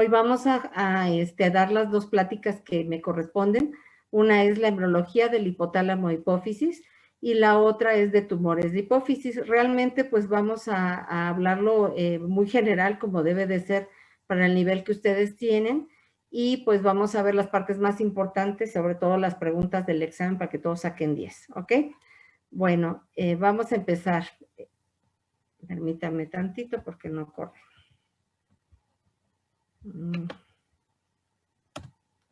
Hoy vamos a dar las dos pláticas que me corresponden. Una es la embriología del hipotálamo hipófisis y la otra es de tumores de hipófisis. Realmente pues vamos a hablarlo muy general como debe de ser para el nivel que ustedes tienen y pues vamos a ver las partes más importantes, sobre todo las preguntas del examen para que todos saquen 10, ¿ok? Bueno, vamos a empezar. Permítame tantito porque no corre.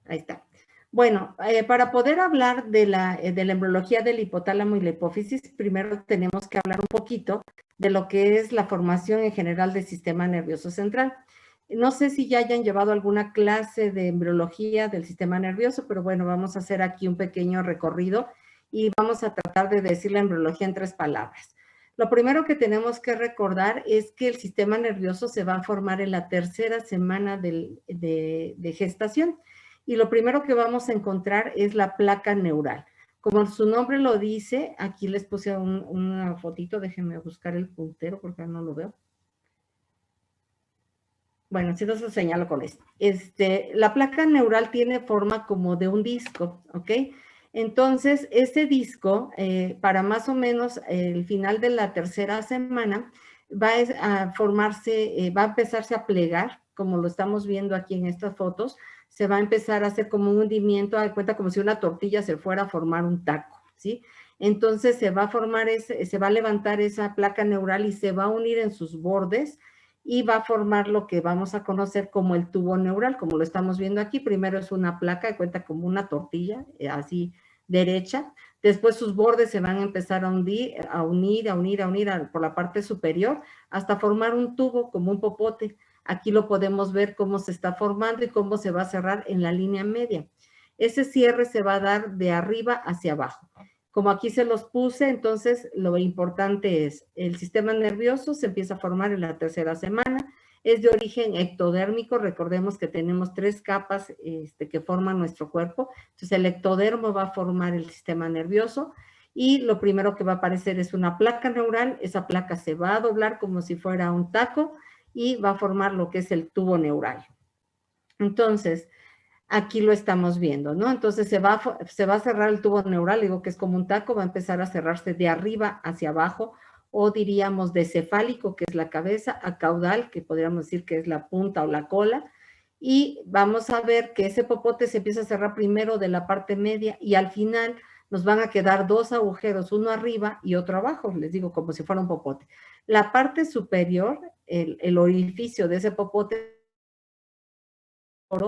Ahí está. Bueno, para poder hablar de la embriología del hipotálamo y la hipófisis, primero tenemos que hablar un poquito de lo que es la formación en general del sistema nervioso central. No sé si ya hayan llevado alguna clase de embriología del sistema nervioso, pero bueno, vamos a hacer aquí un pequeño recorrido y vamos a tratar de decir la embriología en 3 palabras. Lo primero que tenemos que recordar es que el sistema nervioso se va a formar en la 3ª semana de gestación. Y lo primero que vamos a encontrar es la placa neural. Como su nombre lo dice, aquí les puse una fotito, déjenme buscar el puntero porque no lo veo. Bueno, si no se señalo con esto. La placa neural tiene forma como de un disco, ¿ok? Entonces, este disco, para más o menos el final de la 3ª semana, va a formarse, va a empezarse a plegar, como lo estamos viendo aquí en estas fotos, se va a empezar a hacer como un hundimiento, de cuenta como si una tortilla se fuera a formar un taco, ¿sí? Entonces se va a formar, se va a levantar esa placa neural y se va a unir en sus bordes y va a formar lo que vamos a conocer como el tubo neural, como lo estamos viendo aquí. Primero es una placa, de cuenta como una tortilla, así derecha. Después sus bordes se van a empezar a unir por la parte superior hasta formar un tubo como un popote. Aquí lo podemos ver cómo se está formando y cómo se va a cerrar en la línea media. Ese cierre se va a dar de arriba hacia abajo. Como aquí se los puse, entonces lo importante es, el sistema nervioso se empieza a formar en la 3ª semana, es de origen ectodérmico, recordemos que tenemos 3 capas que forman nuestro cuerpo, entonces el ectodermo va a formar el sistema nervioso y lo primero que va a aparecer es una placa neural, esa placa se va a doblar como si fuera un taco y va a formar lo que es el tubo neural. Entonces, aquí lo estamos viendo, ¿no? Entonces se va a cerrar el tubo neural, digo que es como un taco, va a empezar a cerrarse de arriba hacia abajo, o diríamos de cefálico, que es la cabeza, a caudal, que podríamos decir que es la punta o la cola, y vamos a ver que ese popote se empieza a cerrar primero de la parte media y al final nos van a quedar 2 agujeros, uno arriba y otro abajo, les digo como si fuera un popote. La parte superior, el orificio de ese popote,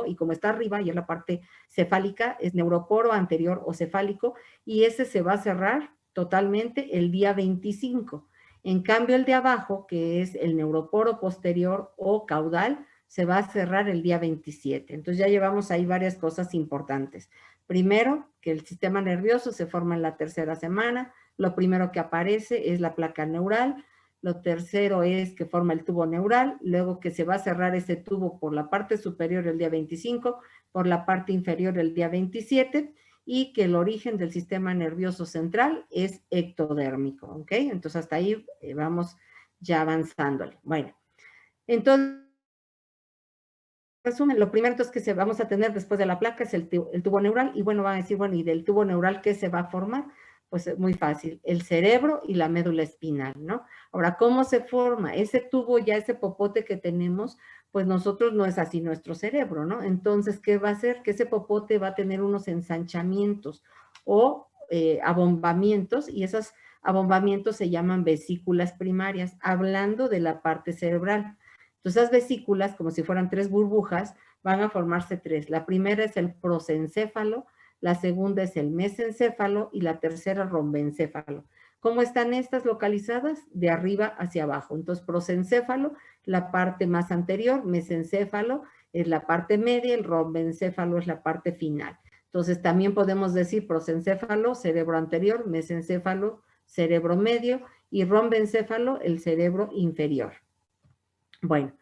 y como está arriba y es la parte cefálica, es neuroporo anterior o cefálico, y ese se va a cerrar totalmente el día 25. En cambio, el de abajo, que es el neuroporo posterior o caudal, se va a cerrar el día 27. Entonces ya llevamos ahí varias cosas importantes. Primero, que el sistema nervioso se forma en la 3ª semana. Lo primero que aparece es la placa neural. Lo tercero es que forma el tubo neural, luego que se va a cerrar ese tubo por la parte superior el día 25, por la parte inferior el día 27, y que el origen del sistema nervioso central es ectodérmico, ¿ok? Entonces hasta ahí vamos ya avanzándole. Bueno, entonces, resumen, lo primero entonces que vamos a tener después de la placa es el tubo neural, y bueno, van a decir, bueno, ¿y del tubo neural qué se va a formar? Pues es muy fácil, el cerebro y la médula espinal, ¿no? Ahora, ¿cómo se forma? Ese tubo, ya ese popote que tenemos, pues nosotros no es así nuestro cerebro, ¿no? Entonces, ¿qué va a hacer? Que ese popote va a tener unos ensanchamientos o abombamientos, y esos abombamientos se llaman vesículas primarias, hablando de la parte cerebral. Entonces, esas vesículas, como si fueran 3 burbujas, van a formarse 3. La primera es el prosencéfalo, la segunda es el mesencéfalo y la tercera rombencéfalo. ¿Cómo están estas localizadas? De arriba hacia abajo. Entonces, prosencéfalo, la parte más anterior, mesencéfalo es la parte media, el rombencéfalo es la parte final. Entonces, también podemos decir prosencéfalo, cerebro anterior, mesencéfalo, cerebro medio y rombencéfalo, el cerebro inferior. Bueno,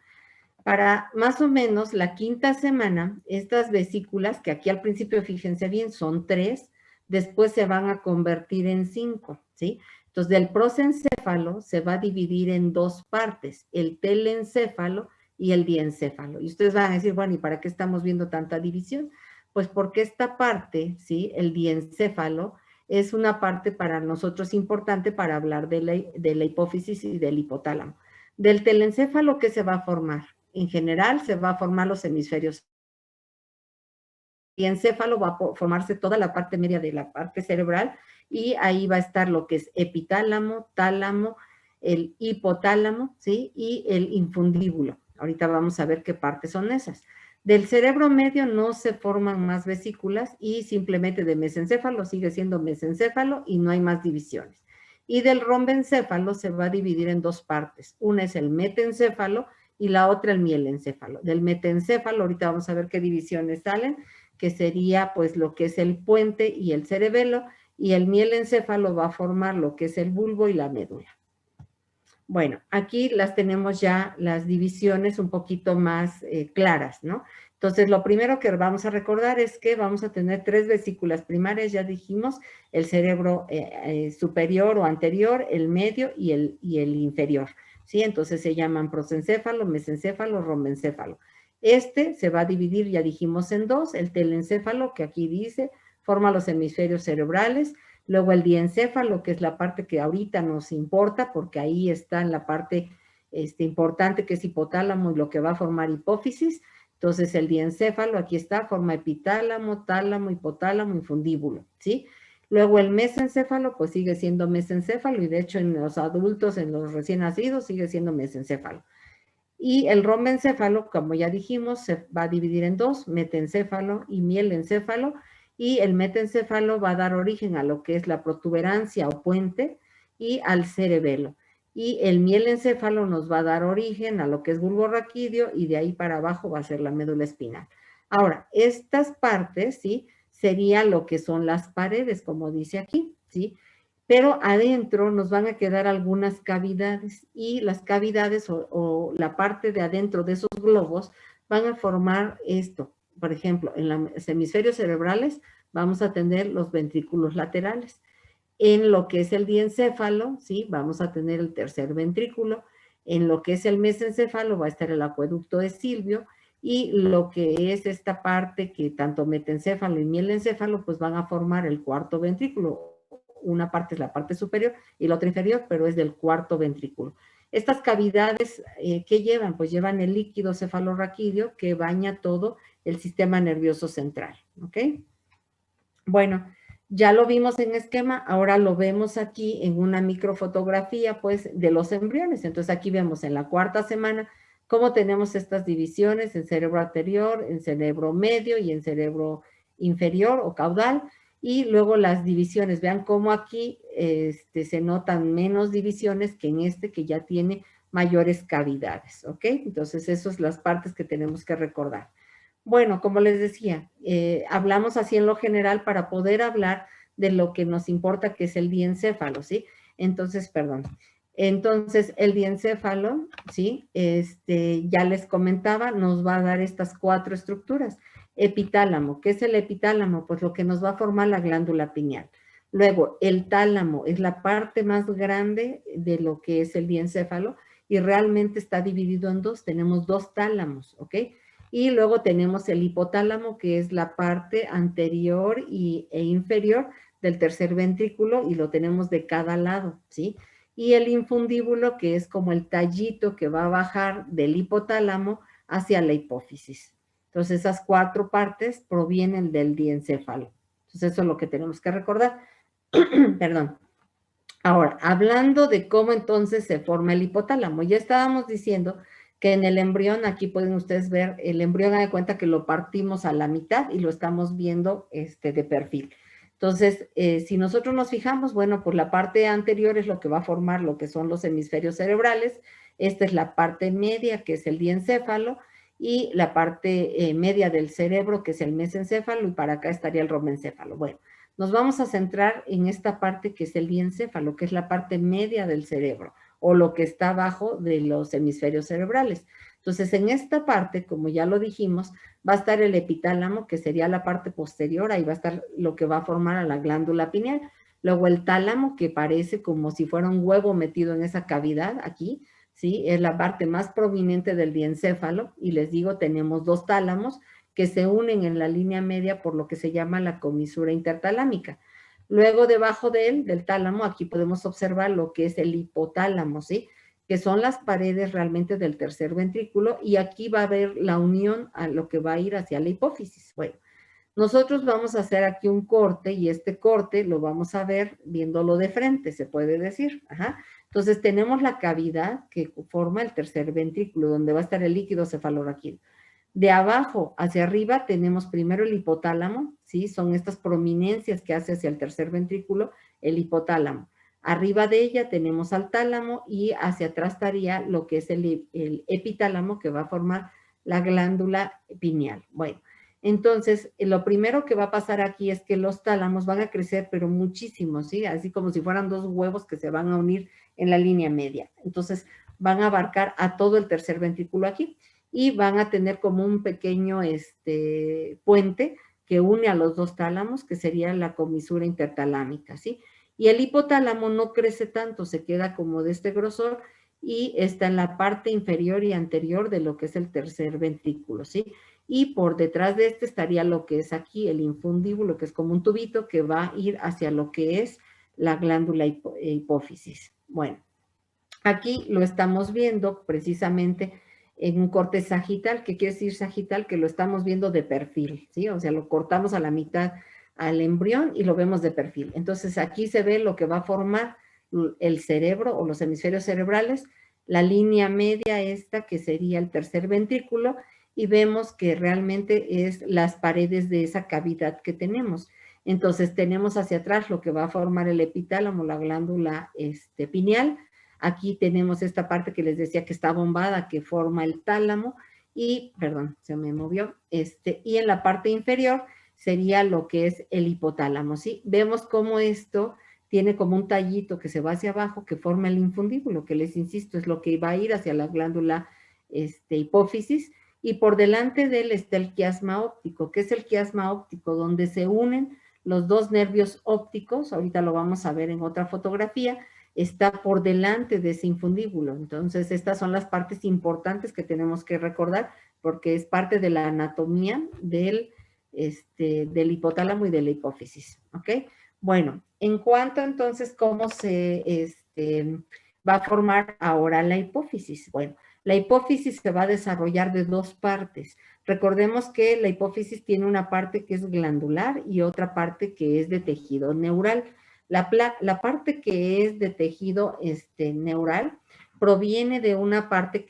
para más o menos la 5ª semana, estas vesículas, que aquí al principio, fíjense bien, son 3, después se van a convertir en 5, ¿sí? Entonces, del prosencéfalo se va a dividir en 2 partes, el telencéfalo, y el diencéfalo. Y ustedes van a decir, bueno, ¿y para qué estamos viendo tanta división? Pues porque esta parte, ¿sí? El diencéfalo es una parte para nosotros importante para hablar de la hipófisis y del hipotálamo. Del telencéfalo, ¿qué se va a formar? En general, se va a formar los hemisferios. Y encéfalo va a formarse toda la parte media de la parte cerebral y ahí va a estar lo que es epitálamo, tálamo, el hipotálamo, ¿sí? Y el infundíbulo. Ahorita vamos a ver qué partes son esas. Del cerebro medio no se forman más vesículas y simplemente de mesencéfalo sigue siendo mesencéfalo y no hay más divisiones. Y del rombencéfalo se va a dividir en dos partes. Una es el metencéfalo y la otra el mielencéfalo. Del metencéfalo, ahorita vamos a ver qué divisiones salen, que sería pues lo que es el puente y el cerebelo, y el mielencéfalo va a formar lo que es el bulbo y la médula. Bueno, aquí las tenemos ya las divisiones un poquito más claras, ¿no? Entonces, lo primero que vamos a recordar es que vamos a tener 3 vesículas primarias, ya dijimos, el cerebro superior o anterior, el medio y el inferior, ¿sí? Entonces se llaman prosencéfalo, mesencéfalo, rombencéfalo. Este se va a dividir, ya dijimos, en dos, el telencéfalo, que aquí dice, forma los hemisferios cerebrales. Luego el diencéfalo, que es la parte que ahorita nos importa, porque ahí está en la parte importante que es hipotálamo y lo que va a formar hipófisis. Entonces el diencéfalo, aquí está, forma epitálamo, tálamo, hipotálamo, infundíbulo, ¿sí? Luego el mesencéfalo, pues sigue siendo mesencéfalo y de hecho en los adultos, en los recién nacidos, sigue siendo mesencéfalo. Y el rombencéfalo, como ya dijimos, se va a dividir en dos, metencéfalo y mielencéfalo, y el metencéfalo va a dar origen a lo que es la protuberancia o puente y al cerebelo. Y el mielencéfalo nos va a dar origen a lo que es bulbo raquídeo y de ahí para abajo va a ser la médula espinal. Ahora, estas partes, ¿sí? Sería lo que son las paredes, como dice aquí, ¿sí? Pero adentro nos van a quedar algunas cavidades y las cavidades o la parte de adentro de esos globos van a formar esto. Por ejemplo, en los hemisferios cerebrales vamos a tener los ventrículos laterales. En lo que es el diencéfalo, ¿sí? Vamos a tener el tercer ventrículo. En lo que es el mesencéfalo va a estar el acueducto de Silvio y lo que es esta parte que tanto metencéfalo y mielencéfalo pues van a formar el cuarto ventrículo. Una parte es la parte superior y la otra inferior, pero es del cuarto ventrículo. Estas cavidades, ¿qué llevan? Pues llevan el líquido cefalorraquídeo que baña todo el sistema nervioso central, ¿ok? Bueno, ya lo vimos en esquema, ahora lo vemos aquí en una microfotografía, pues, de los embriones. Entonces, aquí vemos en la cuarta semana cómo tenemos estas divisiones en cerebro anterior, en cerebro medio y en cerebro inferior o caudal. Y luego las divisiones, vean cómo aquí se notan menos divisiones que en este que ya tiene mayores cavidades, ¿ok? Entonces, esas son las partes que tenemos que recordar. Bueno, como les decía, hablamos así en lo general para poder hablar de lo que nos importa, que es el diencéfalo, ¿sí? Entonces, perdón. Entonces, el diencéfalo, ¿sí? Ya les comentaba, nos va a dar estas 4 estructuras. Epitálamo, ¿qué es el epitálamo? Pues lo que nos va a formar la glándula pineal. Luego, el tálamo es la parte más grande de lo que es el diencéfalo y realmente está dividido en dos. Tenemos 2 tálamos, ¿ok? Y luego tenemos el hipotálamo, que es la parte anterior e inferior del tercer ventrículo, y lo tenemos de cada lado, ¿sí? Y el infundíbulo, que es como el tallito que va a bajar del hipotálamo hacia la hipófisis. Entonces, esas 4 partes provienen del diencéfalo. Entonces, eso es lo que tenemos que recordar. Perdón. Ahora, hablando de cómo entonces se forma el hipotálamo, ya estábamos diciendo que en el embrión, aquí pueden ustedes ver, el embrión, da de cuenta que lo partimos a la mitad y lo estamos viendo de perfil. Entonces, si nosotros nos fijamos, bueno, pues la parte anterior es lo que va a formar lo que son los hemisferios cerebrales. Esta es la parte media, que es el diencéfalo, y la parte media del cerebro, que es el mesencéfalo, y para acá estaría el rombencéfalo. Bueno, nos vamos a centrar en esta parte que es el diencéfalo, que es la parte media del cerebro, o lo que está abajo de los hemisferios cerebrales. Entonces, en esta parte, como ya lo dijimos, va a estar el epitálamo, que sería la parte posterior, ahí va a estar lo que va a formar a la glándula pineal. Luego el tálamo, que parece como si fuera un huevo metido en esa cavidad aquí, ¿sí? Es la parte más prominente del diencéfalo, y les digo, tenemos dos tálamos que se unen en la línea media por lo que se llama la comisura intertalámica. Luego, debajo de él, del tálamo, aquí podemos observar lo que es el hipotálamo, ¿sí? Que son las paredes realmente del tercer ventrículo, y aquí va a haber la unión a lo que va a ir hacia la hipófisis. Bueno, nosotros vamos a hacer aquí un corte, y este corte lo vamos a ver viéndolo de frente, se puede decir. Ajá. Entonces tenemos la cavidad que forma el tercer ventrículo, donde va a estar el líquido cefalorraquídeo. De abajo hacia arriba tenemos primero el hipotálamo, ¿sí? Son estas prominencias que hace hacia el tercer ventrículo el hipotálamo. Arriba de ella tenemos al tálamo, y hacia atrás estaría lo que es el epitálamo, que va a formar la glándula pineal. Bueno, entonces lo primero que va a pasar aquí es que los tálamos van a crecer, pero muchísimo, ¿sí? Así como si fueran dos huevos que se van a unir en la línea media. Entonces van a abarcar a todo el tercer ventrículo aquí, y van a tener como un pequeño puente que une a los dos tálamos, que sería la comisura intertalámica, ¿sí? Y el hipotálamo no crece tanto, se queda como de este grosor, y está en la parte inferior y anterior de lo que es el tercer ventrículo, ¿sí? Y por detrás de este estaría lo que es aquí el infundíbulo, que es como un tubito que va a ir hacia lo que es la glándula hipófisis. Bueno, aquí lo estamos viendo precisamente en un corte sagital. ¿Qué quiere decir sagital? Que lo estamos viendo de perfil, ¿sí? O sea, lo cortamos a la mitad al embrión y lo vemos de perfil. Entonces aquí se ve lo que va a formar el cerebro o los hemisferios cerebrales, la línea media esta que sería el tercer ventrículo, y vemos que realmente es las paredes de esa cavidad que tenemos. Entonces tenemos hacia atrás lo que va a formar el epitálamo, la glándula pineal. Aquí tenemos esta parte que les decía que está bombada, que forma el tálamo, y, perdón, se me movió, y en la parte inferior sería lo que es el hipotálamo, ¿sí? Vemos cómo esto tiene como un tallito que se va hacia abajo, que forma el infundíbulo, que les insisto, es lo que va a ir hacia la glándula hipófisis, y por delante de él está el quiasma óptico. ¿Qué es el quiasma óptico? Donde se unen los dos nervios ópticos, ahorita lo vamos a ver en otra fotografía, está por delante de ese infundíbulo. Entonces, estas son las partes importantes que tenemos que recordar, porque es parte de la anatomía del hipotálamo y de la hipófisis, ¿ok? Bueno, en cuanto entonces cómo se va a formar ahora la hipófisis. Bueno, la hipófisis se va a desarrollar de dos partes. Recordemos que la hipófisis tiene una parte que es glandular y otra parte que es de tejido neural. La parte que es de tejido neural proviene de una parte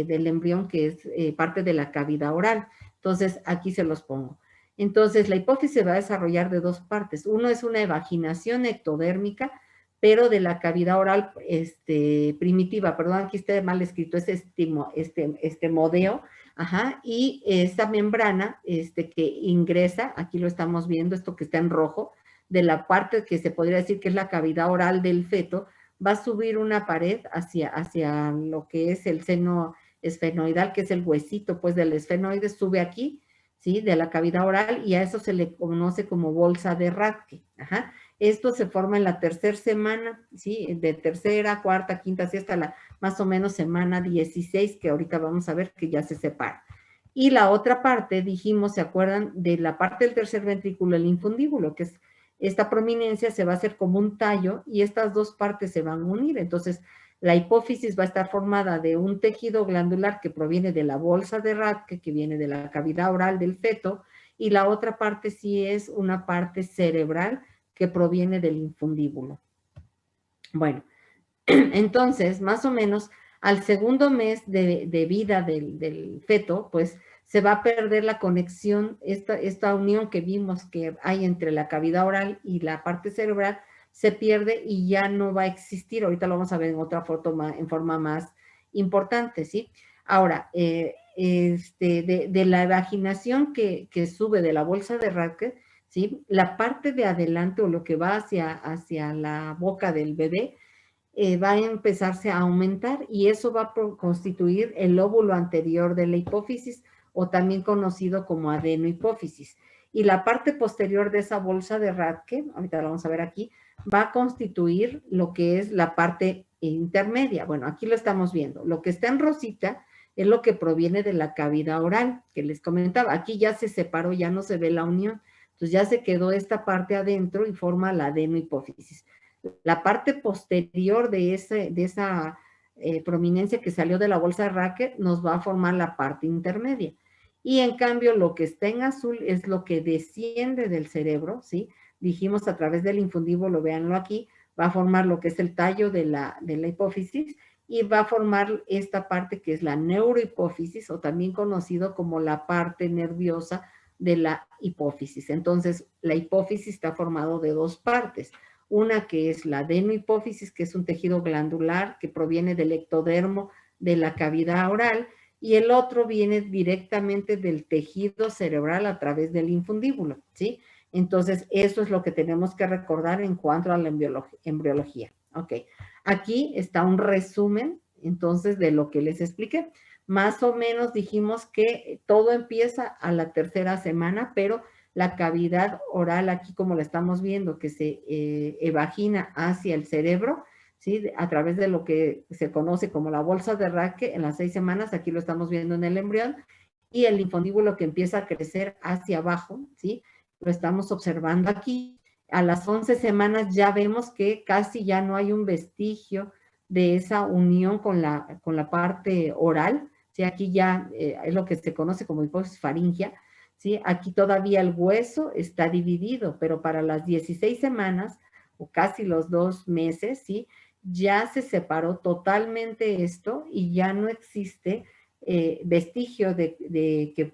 del embrión que es parte de la cavidad oral. Entonces, aquí se los pongo. Entonces, la hipófisis se va a desarrollar de dos partes. Uno es una evaginación ectodérmica, pero de la cavidad oral primitiva. Perdón, aquí está mal escrito, es modeo. Ajá, y esta membrana que ingresa, aquí lo estamos viendo, esto que está en rojo, de la parte que se podría decir que es la cavidad oral del feto, va a subir una pared hacia lo que es el seno esfenoidal, que es el huesito pues del esfenoide, sube aquí, ¿sí? De la cavidad oral, y a eso se le conoce como bolsa de Rathke. Ajá. Esto se forma en la tercera semana, ¿sí? De tercera, cuarta, quinta, así hasta la más o menos semana 16, que ahorita vamos a ver que ya se separa. Y la otra parte, dijimos, ¿se acuerdan? De la parte del tercer ventrículo, el infundíbulo, que es esta prominencia, se va a hacer como un tallo, y estas dos partes se van a unir. Entonces, la hipófisis va a estar formada de un tejido glandular que proviene de la bolsa de Rathke, que viene de la cavidad oral del feto, y la otra parte sí es una parte cerebral que proviene del infundíbulo. Bueno, entonces, más o menos, al segundo mes de vida del feto, pues se va a perder la conexión, esta unión que vimos que hay entre la cavidad oral y la parte cerebral, se pierde y ya no va a existir. Ahorita lo vamos a ver en otra foto en forma más importante, ¿sí? Ahora, de la evaginación que sube de la bolsa de Rathke, ¿sí? La parte de adelante, o lo que va hacia la boca del bebé, va a empezarse a aumentar, y eso va a constituir el lóbulo anterior de la hipófisis, o también conocido como adenohipófisis. Y la parte posterior de esa bolsa de Rathke, ahorita lo vamos a ver aquí, va a constituir lo que es la parte intermedia. Bueno, aquí lo estamos viendo. Lo que está en rosita es lo que proviene de la cavidad oral, que les comentaba. Aquí ya se separó, ya no se ve la unión. Entonces ya se quedó esta parte adentro y forma la adenohipófisis. La parte posterior de esa prominencia que salió de la bolsa de Racket nos va a formar la parte intermedia. Y en cambio lo que está en azul es lo que desciende del cerebro, ¿sí? Dijimos a través del infundíbulo, véanlo aquí, va a formar lo que es el tallo de la hipófisis y va a formar esta parte que es la neurohipófisis o también conocido como la parte nerviosa de la hipófisis. Entonces, la hipófisis está formado de dos partes. Una que es la adenohipófisis, que es un tejido glandular que proviene del ectodermo de la cavidad oral, y el otro viene directamente del tejido cerebral a través del infundíbulo, ¿sí? Entonces, eso es lo que tenemos que recordar en cuanto a la embriología. Ok, aquí está un resumen, entonces, de lo que les expliqué. Más o menos dijimos que todo empieza a la tercera semana, pero la cavidad oral aquí, como la estamos viendo, que se evagina hacia el cerebro, ¿sí? A través de lo que se conoce como la bolsa de Raque en las 6 semanas, aquí lo estamos viendo en el embrión, y el infundíbulo que empieza a crecer hacia abajo, ¿sí? Lo estamos observando aquí. A las 11 semanas ya vemos que casi ya no hay un vestigio de esa unión con la parte oral, ¿sí? Aquí ya es lo que se conoce como hipófisis faríngea, ¿sí? Aquí todavía el hueso está dividido, pero para las 16 semanas, o casi los 2 meses, ¿sí? Ya se separó totalmente esto y ya no existe vestigio de que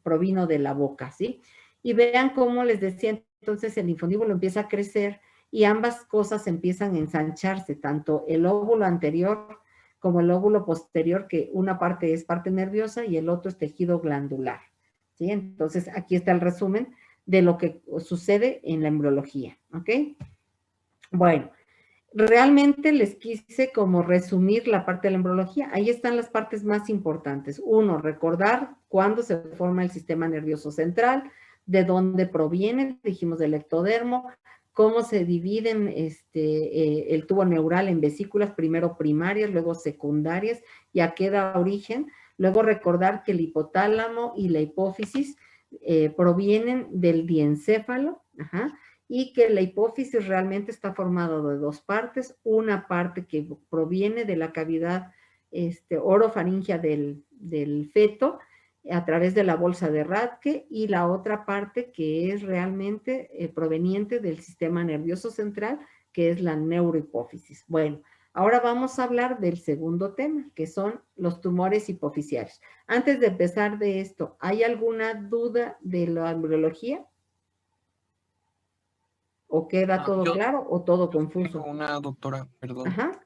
provino de la boca, ¿sí? Y vean cómo les decía, entonces el infundíbulo empieza a crecer y ambas cosas empiezan a ensancharse, tanto el óvulo anterior como el óvulo posterior, que una parte es parte nerviosa y el otro es tejido glandular, ¿sí? Entonces aquí está el resumen de lo que sucede en la embriología, ¿ok? Bueno, realmente les quise como resumir la parte de la embriología. Ahí están las partes más importantes. Uno, recordar cuándo se forma el sistema nervioso central, de dónde proviene, dijimos del ectodermo, cómo se dividen el tubo neural en vesículas, primero primarias, luego secundarias, y a qué da origen. Luego recordar que el hipotálamo y la hipófisis provienen del diencéfalo, ajá, y que la hipófisis realmente está formada de dos partes, una parte que proviene de la cavidad orofaringea del feto a través de la bolsa de Rathke y la otra parte que es realmente proveniente del sistema nervioso central, que es la neurohipófisis. Bueno, ahora vamos a hablar del segundo tema, que son los tumores hipofisiarios. Antes de empezar de esto, ¿hay alguna duda de la embriología? ¿O queda todo Yo, claro o todo yo sí confuso? tengo una doctora, perdón. Ajá.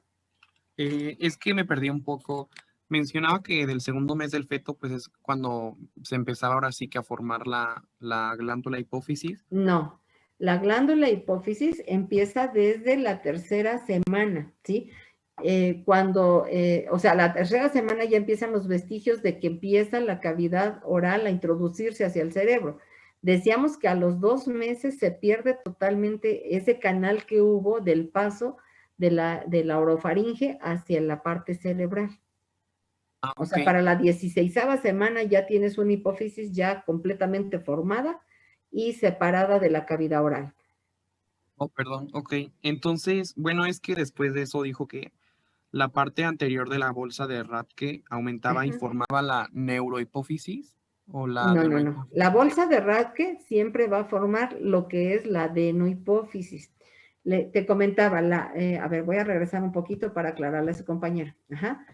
Es que me perdí un poco. Mencionaba que del segundo mes del feto, pues es cuando se empezaba ahora sí que a formar la glándula hipófisis. No, la glándula hipófisis empieza desde la tercera semana, ¿sí? O sea, la tercera semana ya empiezan los vestigios de que empieza la cavidad oral a introducirse hacia el cerebro. Decíamos que a los 2 meses se pierde totalmente ese canal que hubo del paso de la orofaringe hacia la parte cerebral. Ah, O ok. sea, para la 16ª semana ya tienes una hipófisis ya completamente formada y separada de la cavidad oral. Oh, perdón, ok. Entonces, bueno, es que después de eso dijo que la parte anterior de la bolsa de Rathke aumentaba y Ajá. formaba la neurohipófisis o la No, no, no. La adenohipófisis. bolsa de Rathke siempre va a formar lo que es la adenohipófisis. Te comentaba, a ver, voy a regresar un poquito para aclararle a su compañera. Ajá.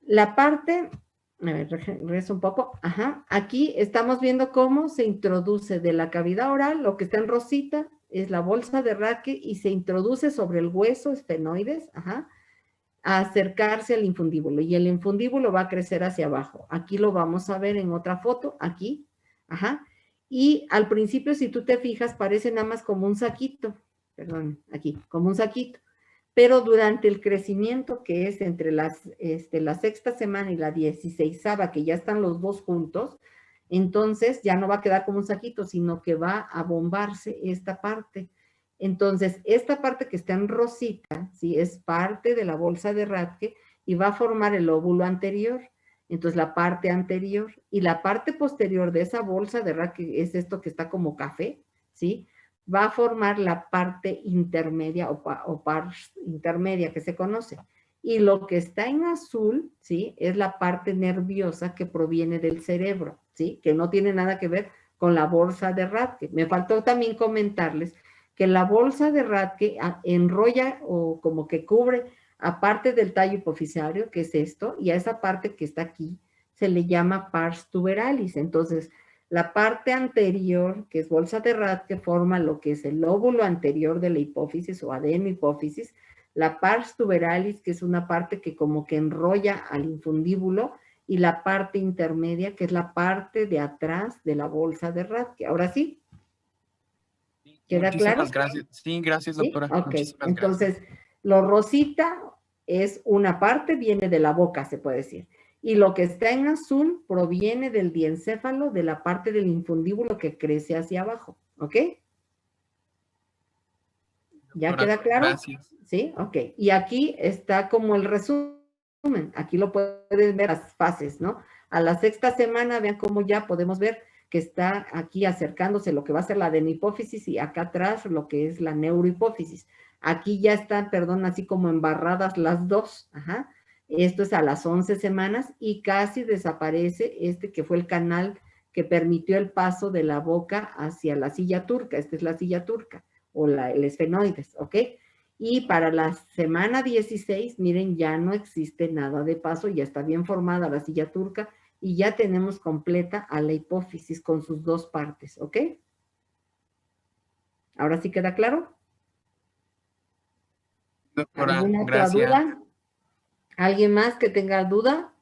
La parte, a ver, regreso un poco. Ajá. Aquí estamos viendo cómo se introduce de la cavidad oral, lo que está en rosita es la bolsa de Rathke y se introduce sobre el hueso esfenoides, ajá, a acercarse al infundíbulo y el infundíbulo va a crecer hacia abajo. Aquí lo vamos a ver en otra foto, aquí, ajá. Y al principio, si tú te fijas, parece nada más como un saquito, perdón, aquí, como un saquito. Pero durante el crecimiento que es entre la sexta semana y la 16ª, que ya están los dos juntos, entonces ya no va a quedar como un saquito, sino que va a bombarse esta parte Entonces, esta parte que está en rosita, ¿sí? Es parte de la bolsa de Rathke y va a formar el óvulo anterior. Entonces, la parte anterior y la parte posterior de esa bolsa de Rathke, es esto que está como café, ¿sí? Va a formar la parte intermedia o pars intermedia que se conoce. Y lo que está en azul, ¿sí? Es la parte nerviosa que proviene del cerebro, ¿sí? Que no tiene nada que ver con la bolsa de Rathke. Me faltó también comentarles que la bolsa de Rathke enrolla o como que cubre aparte del tallo hipofisario, que es esto, y a esa parte que está aquí se le llama pars tuberalis. Entonces, la parte anterior, que es bolsa de Rathke, forma lo que es el lóbulo anterior de la hipófisis o adenohipófisis, la pars tuberalis, que es una parte que como que enrolla al infundíbulo, y la parte intermedia, que es la parte de atrás de la bolsa de Rathke. Ahora sí, ¿queda claro? Muchísimas gracias. Sí, gracias, ¿Sí? doctora. Ok, Muchísimas gracias. entonces lo rosita es una parte, viene de la boca, se puede decir. Y lo que está en azul proviene del diencéfalo, de la parte del infundíbulo que crece hacia abajo. ¿Ok? ¿Ya Doctora, queda claro? gracias. Sí, ok. Y aquí está como el resumen. Aquí lo pueden ver las fases, ¿no? A la sexta semana, vean cómo ya podemos ver que está aquí acercándose lo que va a ser la adenihipófisis y acá atrás lo que es la neurohipófisis. Aquí ya están, perdón, así como embarradas las dos. Ajá. Esto es a las 11 semanas y casi desaparece este que fue el canal que permitió el paso de la boca hacia la silla turca. Esta es la silla turca o el esfenoides, ¿ok? Y para la semana 16, miren, ya no existe nada de paso, ya está bien formada la silla turca y ya tenemos completa a la hipófisis con sus dos partes, ¿ok? ¿Ahora sí queda claro? Doctora, ¿Alguna otra gracias. duda? ¿Alguien más que tenga duda?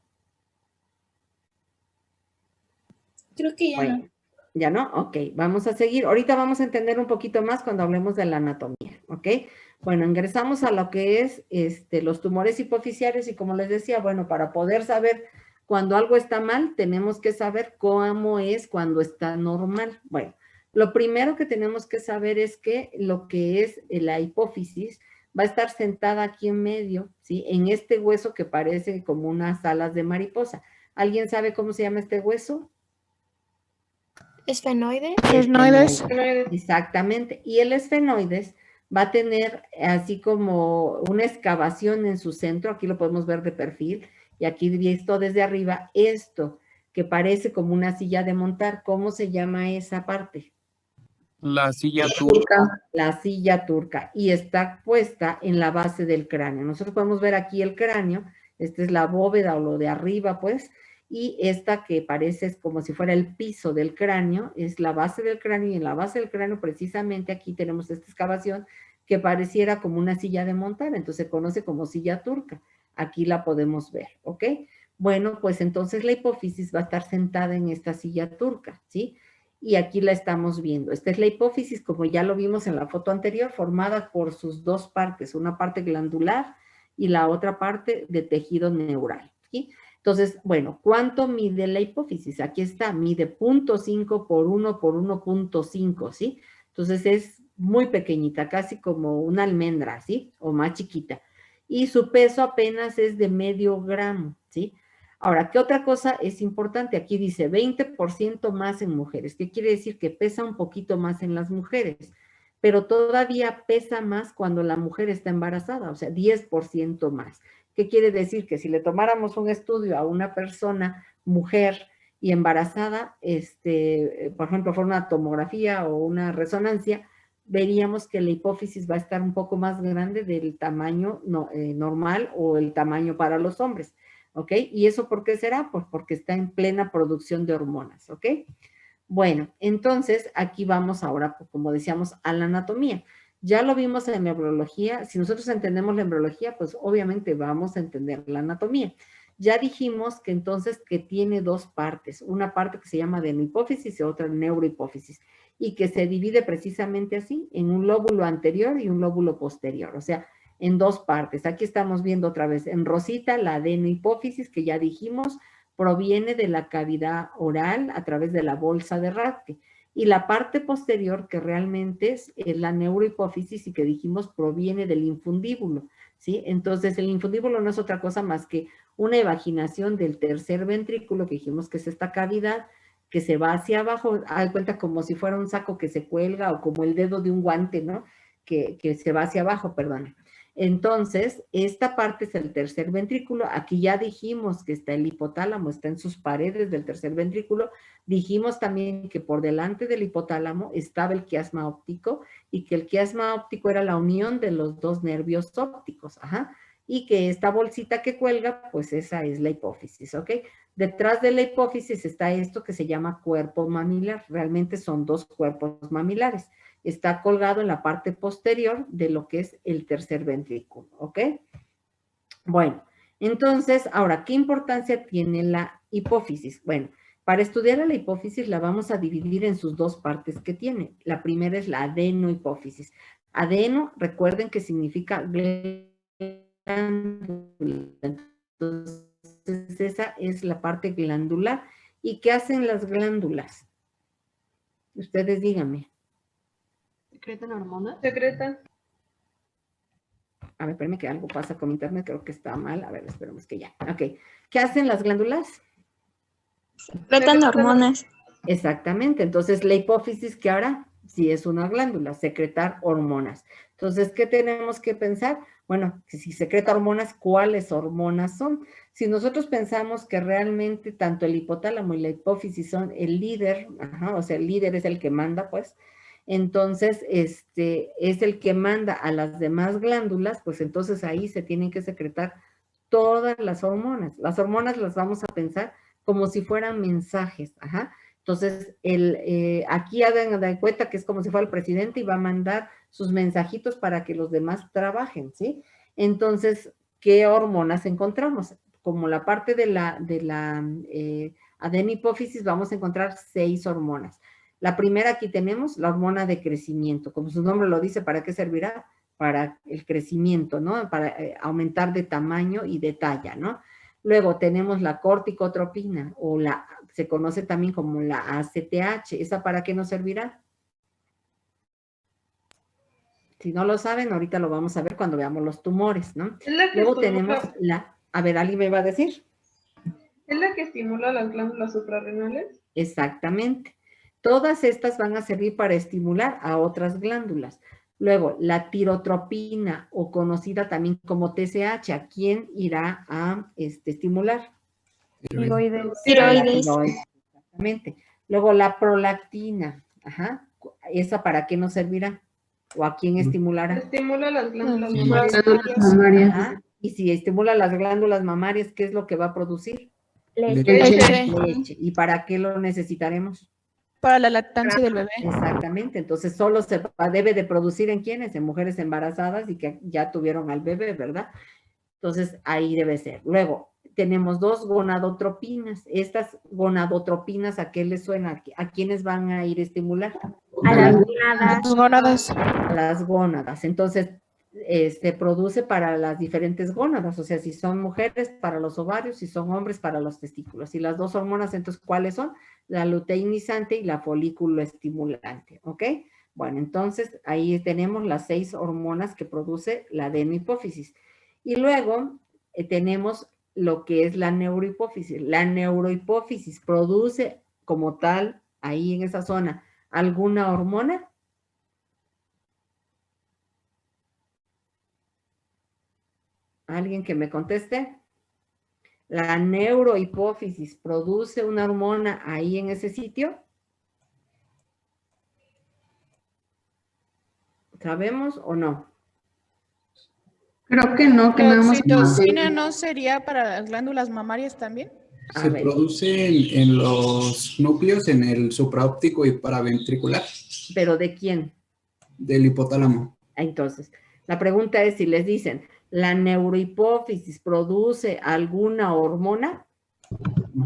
Creo que ya no. Bueno, ¿ya no? Ok, vamos a seguir. Ahorita vamos a entender un poquito más cuando hablemos de la anatomía, ¿ok? Bueno, ingresamos a lo que es los tumores hipoficiarios y como les decía, bueno, para poder saber cuando algo está mal, tenemos que saber cómo es cuando está normal. Bueno, lo primero que tenemos que saber es que lo que es la hipófisis va a estar sentada aquí en medio, ¿sí? En este hueso que parece como unas alas de mariposa. ¿Alguien sabe cómo se llama este hueso? ¿Esfenoide? Esfenoides. Exactamente. Y el esfenoides va a tener así como una excavación en su centro, aquí lo podemos ver de perfil, y aquí visto desde arriba, esto que parece como una silla de montar, ¿cómo se llama esa parte? La silla turca. La silla turca, y está puesta en la base del cráneo. Nosotros podemos ver aquí el cráneo, esta es la bóveda o lo de arriba, pues, y esta que parece como si fuera el piso del cráneo, es la base del cráneo, y en la base del cráneo precisamente aquí tenemos esta excavación que pareciera como una silla de montar, entonces se conoce como silla turca. Aquí la podemos ver, ¿ok? Bueno, pues entonces la hipófisis va a estar sentada en esta silla turca, ¿sí? Y aquí la estamos viendo. Esta es la hipófisis, como ya lo vimos en la foto anterior, formada por sus dos partes, una parte glandular y la otra parte de tejido neural, ¿sí? Entonces, bueno, ¿cuánto mide la hipófisis? Aquí está, mide 0.5 por 1 por 1.5, ¿sí? Entonces es muy pequeñita, casi como una almendra, ¿sí? O más chiquita. Y su peso apenas es de medio gramo, ¿sí? Ahora, ¿qué otra cosa es importante? Aquí dice 20% más en mujeres. ¿Qué quiere decir? Que pesa un poquito más en las mujeres, pero todavía pesa más cuando la mujer está embarazada, o sea, 10% más. ¿Qué quiere decir? Que si le tomáramos un estudio a una persona, mujer y embarazada, por ejemplo, por una tomografía o una resonancia, veríamos que la hipófisis va a estar un poco más grande del tamaño normal o el tamaño para los hombres. ¿Ok? ¿Y eso por qué será? Pues porque está en plena producción de hormonas, ¿ok? Bueno, entonces aquí vamos ahora, como decíamos, a la anatomía. Ya lo vimos en la embriología. Si nosotros entendemos la embriología, pues obviamente vamos a entender la anatomía. Ya dijimos que entonces que tiene dos partes, una parte que se llama adenohipófisis y otra neurohipófisis, y que se divide precisamente así, en un lóbulo anterior y un lóbulo posterior, o sea, en dos partes. Aquí estamos viendo otra vez en rosita la adenohipófisis, que ya dijimos, proviene de la cavidad oral a través de la bolsa de Rathke. y la parte posterior que realmente es la neurohipófisis y que dijimos proviene del infundíbulo, ¿sí? Entonces el infundíbulo no es otra cosa más que una evaginación del tercer ventrículo, que dijimos que es esta cavidad, que se va hacia abajo, haz cuenta como si fuera un saco que se cuelga o como el dedo de un guante, ¿no? Que se va hacia abajo, perdón. Entonces, esta parte es el tercer ventrículo. Aquí ya dijimos que está el hipotálamo, está en sus paredes del tercer ventrículo. Dijimos también que por delante del hipotálamo estaba el quiasma óptico y que el quiasma óptico era la unión de los dos nervios ópticos, ajá, y que esta bolsita que cuelga, pues esa es la hipófisis, ¿ok? Detrás de la hipófisis está esto que se llama cuerpo mamilar. Realmente son dos cuerpos mamilares. Está colgado en la parte posterior de lo que es el tercer ventrículo, ¿ok? Bueno, entonces, ahora, ¿qué importancia tiene la hipófisis? Bueno, para estudiar a la hipófisis la vamos a dividir en sus dos partes que tiene. La primera es la adenohipófisis. Adeno, recuerden que significa glándula. Entonces, esa es la parte glandular. ¿Y qué hacen las glándulas? Ustedes díganme. ¿Secretan hormonas? Secretan. A ver, espérame que algo pasa con mi internet, creo que está mal. A ver, esperemos que ya. Ok. ¿Qué hacen las glándulas? Secretan hormonas. Exactamente. Entonces, la hipófisis, ¿qué hará? Si es una glándula, secretar hormonas. Entonces, ¿qué tenemos que pensar? Bueno, si secreta hormonas, ¿cuáles hormonas son? Si nosotros pensamos que realmente tanto el hipotálamo y la hipófisis son el líder, ajá, o sea, el líder es el que manda, pues, entonces, es el que manda a las demás glándulas, pues entonces ahí se tienen que secretar todas las hormonas. Las hormonas las vamos a pensar como si fueran mensajes, ajá. Entonces, aquí hagan de cuenta que es como si fuera el presidente y va a mandar sus mensajitos para que los demás trabajen, ¿sí? Entonces, ¿qué hormonas encontramos? Como la parte de la adenihipófisis vamos a encontrar 6 hormonas. La primera aquí tenemos la hormona de crecimiento, como su nombre lo dice, ¿para qué servirá? Para el crecimiento, ¿no? Para aumentar de tamaño y de talla, ¿no? Luego tenemos la corticotropina, o se conoce también como la ACTH. ¿Esa para qué nos servirá? Si no lo saben, ahorita lo vamos a ver cuando veamos los tumores, ¿no? Es la que Luego estimula, tenemos a ver, ¿alguien me va a decir? ¿es la que estimula las glándulas suprarrenales? Exactamente. Todas estas van a servir para estimular a otras glándulas. Luego, la tirotropina, o conocida también como TSH, ¿a quién irá a estimular? Tiroides. Exactamente. Luego, la prolactina, ajá, ¿esa para qué nos servirá? ¿O a quién estimulará? Estimula las glándulas Las mamarias. Mamarias. Ajá. Y si estimula las glándulas mamarias, ¿qué es lo que va a producir? Leche. Leche. ¿Y para qué lo necesitaremos? Para la lactancia del bebé. Exactamente, entonces solo debe de producir ¿en quiénes? En mujeres embarazadas y que ya tuvieron al bebé, ¿verdad? Entonces ahí debe ser. Luego tenemos 2 gonadotropinas. Estas gonadotropinas, ¿a qué les suena? ¿A quiénes van a ir a estimular? A las Las gónadas. A las gónadas. Entonces se produce para las diferentes gónadas, o sea, si son mujeres para los ovarios, si son hombres para los testículos. Y las 2 hormonas, entonces, ¿cuáles son? La luteinizante y la folículo estimulante, ¿ok? Bueno, entonces ahí tenemos las 6 hormonas que produce la adenohipófisis. Y luego tenemos lo que es la neurohipófisis. La neurohipófisis produce como tal, ahí en esa zona, ¿alguna hormona? ¿Alguien que me conteste? ¿La neurohipófisis produce una hormona ahí en ese sitio? ¿Sabemos o no? Creo que no, que ¿La nada más. oxitocina no sería para las glándulas mamarias también? A Se ver. produce en los núcleos, en el supraóptico y paraventricular ¿Pero de quién? del hipotálamo. Entonces, la pregunta es si les dicen, ¿la neurohipófisis produce alguna hormona?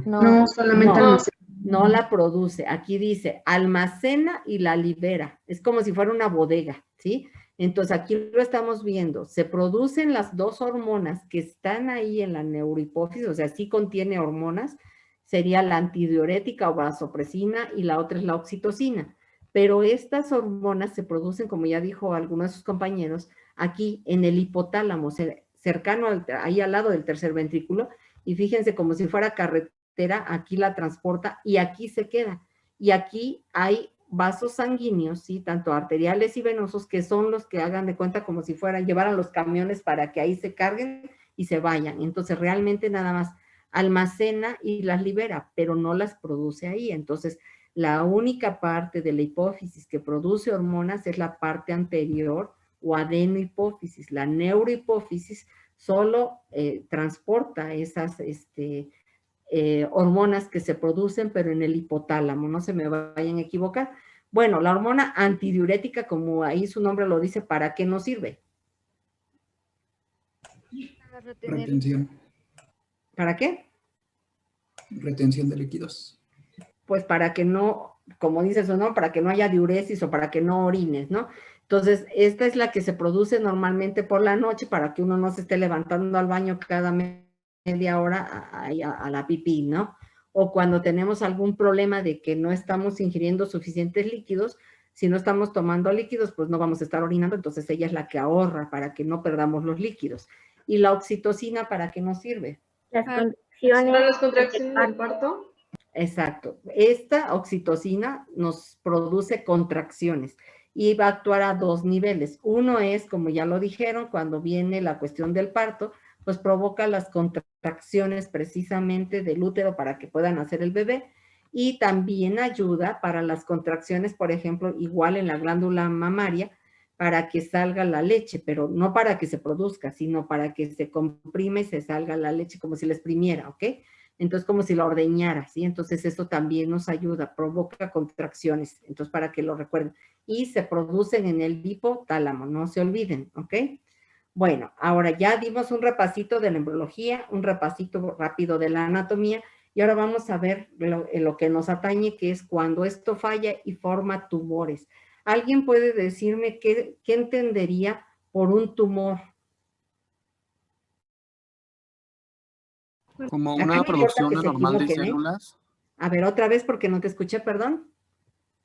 No, solamente No. almacena. No la produce. Aquí dice, almacena y la libera. Es como si fuera una bodega, ¿sí? Entonces, aquí lo estamos viendo. Se producen las 2 hormonas que están ahí en la neurohipófisis, o sea, sí contiene hormonas sería la antidiurética o vasopresina y la otra es la oxitocina. Pero estas hormonas se producen, como ya dijo alguno de sus compañeros, aquí en el hipotálamo, cercano, ahí al lado del tercer ventrículo, y fíjense como si fuera carretera, aquí la transporta y aquí se queda. Y aquí hay vasos sanguíneos, ¿sí? Tanto arteriales y venosos, que son los que hagan de cuenta como si fueran, llevaran los camiones para que ahí se carguen y se vayan. Entonces realmente nada más almacena y las libera, pero no las produce ahí. Entonces la única parte de la hipófisis que produce hormonas es la parte anterior o adenohipófisis. La neurohipófisis solo transporta esas hormonas que se producen, pero en el hipotálamo, no se me vayan a equivocar. Bueno, la hormona antidiurética, como ahí su nombre lo dice, ¿para qué nos sirve? Retención. ¿Para qué? Retención de líquidos. Pues para que no, como dices o no, para que no haya diuresis o para que no orines, ¿no? Entonces, esta es la que se produce normalmente por la noche para que uno no se esté levantando al baño cada media hora a la pipí, ¿no? O cuando tenemos algún problema de que no estamos ingiriendo suficientes líquidos, si no estamos tomando líquidos, pues no vamos a estar orinando, entonces ella es la que ahorra para que no perdamos los líquidos. ¿Y la oxitocina para qué nos sirve? Las Para contracciones. las contracciones del parto. Exacto. Esta oxitocina nos produce contracciones y va a actuar a dos niveles. Uno es, como ya lo dijeron, cuando viene la cuestión del parto, pues provoca las contracciones precisamente del útero para que puedan hacer el bebé, y también ayuda para las contracciones, por ejemplo, igual en la glándula mamaria, para que salga la leche, pero no para que se produzca, sino para que se comprime y se salga la leche como si la exprimiera, ¿ok? Entonces, como si la ordeñara, ¿sí? Entonces, eso también nos ayuda, provoca contracciones, entonces, para que lo recuerden. Y se producen en el hipotálamo, no se olviden, ¿ok? Bueno, ahora ya dimos un repasito de la embriología, un repasito rápido de la anatomía, y ahora vamos a ver lo que nos atañe, que es cuando esto falla y forma tumores. ¿Alguien puede decirme qué entendería por un tumor? Como Acá una no importa producción que se anormal de equivoquen, ¿eh? células, A ver, otra vez porque no te escuché, perdón.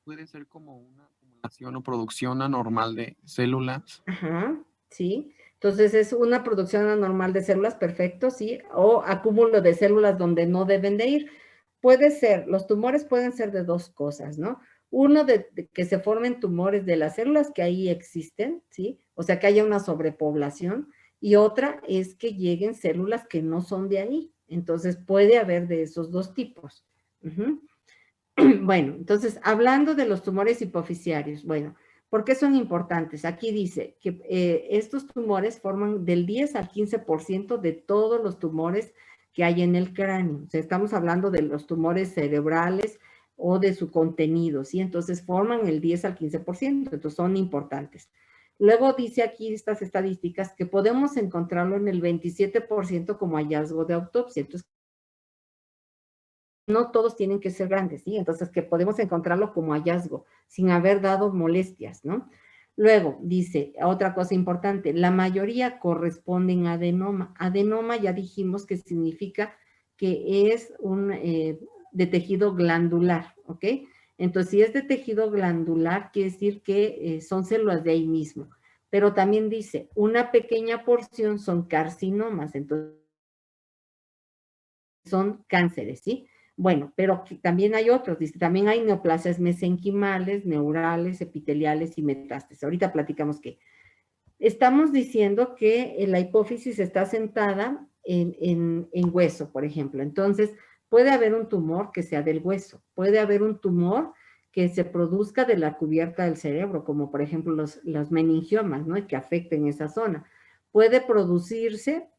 puede ser como una acumulación o producción anormal de células. Ajá, sí. Entonces es una producción anormal de células, perfecto, sí, o acúmulo de células donde no deben de ir. Puede ser, los tumores pueden ser de dos cosas, ¿no? Uno, de que se formen tumores de las células que ahí existen, ¿sí? O sea, que haya una sobrepoblación. Y otra es que lleguen células que no son de ahí. Entonces puede haber de esos dos tipos. Ujú. Bueno, entonces, hablando de los tumores hipofisiarios, bueno, ¿por qué son importantes? Aquí dice que estos tumores forman del 10 al 15% de todos los tumores que hay en el cráneo. O sea, estamos hablando de los tumores cerebrales o de su contenido, ¿sí? Entonces, forman el 10 al 15%, entonces son importantes. Luego dice aquí estas estadísticas que podemos encontrarlo en el 27% como hallazgo de autopsia. Entonces, no todos tienen que ser grandes, ¿sí? Entonces, que podemos encontrarlo como hallazgo, sin haber dado molestias, ¿no? Luego, dice, otra cosa importante, la mayoría corresponden a adenoma. Adenoma ya dijimos que significa que es un de tejido glandular, ¿ok? Entonces, si es de tejido glandular, quiere decir que son células de ahí mismo. Pero también dice, una pequeña porción son carcinomas, entonces son cánceres, ¿sí? Bueno, pero también hay otros, dice, también hay neoplasias mesenquimales, neurales, epiteliales y metástasis. Ahorita platicamos qué. Estamos diciendo que la hipófisis está sentada en hueso, por ejemplo. Entonces, puede haber un tumor que sea del hueso, puede haber un tumor que se produzca de la cubierta del cerebro, como por ejemplo los meningiomas, ¿no? Y que afecten esa zona. Puede producirse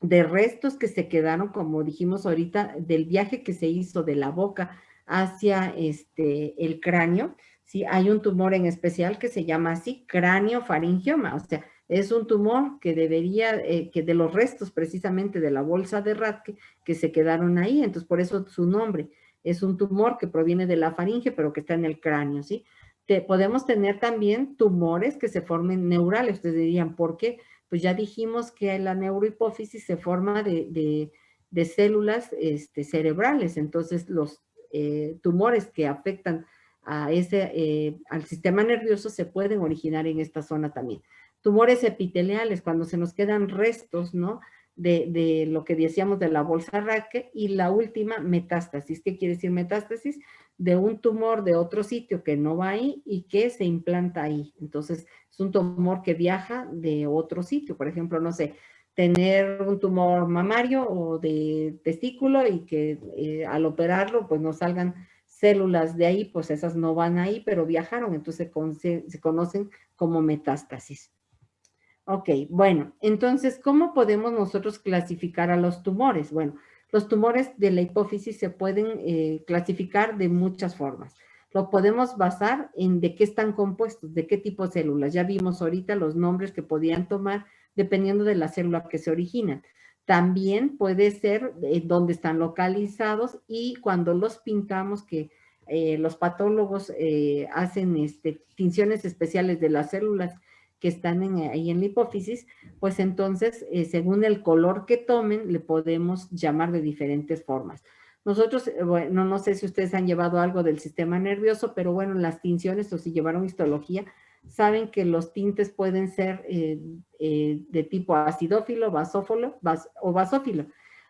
de restos que se quedaron, como dijimos ahorita, del viaje que se hizo de la boca hacia el cráneo, ¿sí? Hay un tumor en especial que se llama así, craniofaringioma, o sea, es un tumor que debería, que de los restos precisamente de la bolsa de Rathke que se quedaron ahí, entonces por eso su nombre, es un tumor que proviene de la faringe, pero que está en el cráneo, ¿sí? Podemos tener también tumores que se formen neurales, ustedes dirían, ¿por qué? Pues ya dijimos que la neurohipófisis se forma de de células cerebrales. Entonces, los tumores que afectan al sistema nervioso se pueden originar en esta zona también. Tumores epiteliales, cuando se nos quedan restos, ¿no?, de lo que decíamos de la bolsa Raque, y la última, metástasis. ¿Qué quiere decir metástasis? De un tumor de otro sitio que no va ahí y que se implanta ahí. Entonces, es un tumor que viaja de otro sitio. Por ejemplo, no sé, tener un tumor mamario o de testículo y que al operarlo, pues nos salgan células de ahí, pues esas no van ahí, pero viajaron. Entonces, se conocen como metástasis. Ok, bueno, entonces, ¿cómo podemos nosotros clasificar a los tumores? Bueno, los tumores de la hipófisis se pueden clasificar de muchas formas. Lo podemos basar en de qué están compuestos, de qué tipo de células. Ya vimos ahorita los nombres que podían tomar dependiendo de la célula que se originan. También puede ser dónde están localizados, y cuando los pintamos, que los patólogos hacen tinciones especiales de las células que están ahí en la hipófisis, pues entonces, según el color que tomen, le podemos llamar de diferentes formas. Nosotros, bueno, no sé si ustedes han llevado algo del sistema nervioso, pero bueno, las tinciones, o si llevaron histología, saben que los tintes pueden ser de tipo acidófilo, basófilo, o basófilo,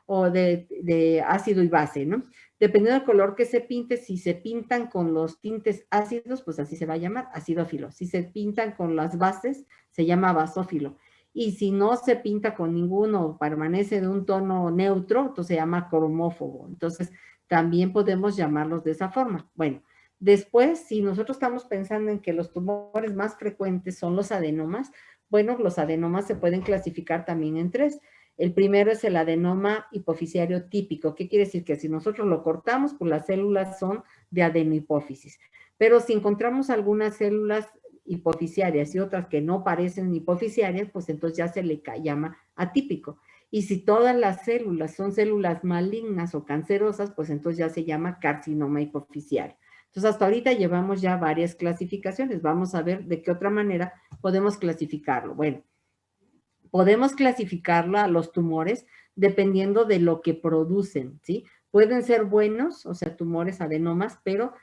o de ácido y base, ¿no? Dependiendo del color que se pinte, si se pintan con los tintes ácidos, pues así se va a llamar, acidófilo. Si se pintan con las bases, se llama basófilo. Y si no se pinta con ninguno, permanece de un tono neutro, entonces se llama cromófobo. Entonces, también podemos llamarlos de esa forma. Bueno, después, si nosotros estamos pensando en que los tumores más frecuentes son los adenomas, bueno, los adenomas se pueden clasificar también en tres. El primero es el adenoma hipofisiario típico. ¿Qué quiere decir? Que si nosotros lo cortamos, pues las células son de adenohipófisis. Pero si encontramos algunas células hipofisiarias y otras que no parecen hipofisiarias, pues entonces ya se le llama atípico. Y si todas las células son células malignas o cancerosas, pues entonces ya se llama carcinoma hipofisiario. Entonces, hasta ahorita llevamos ya varias clasificaciones. Vamos a ver de qué otra manera podemos clasificarlo. Bueno, podemos clasificarlo a los tumores dependiendo de lo que producen, ¿sí? Pueden ser buenos, o sea, tumores adenomas, pero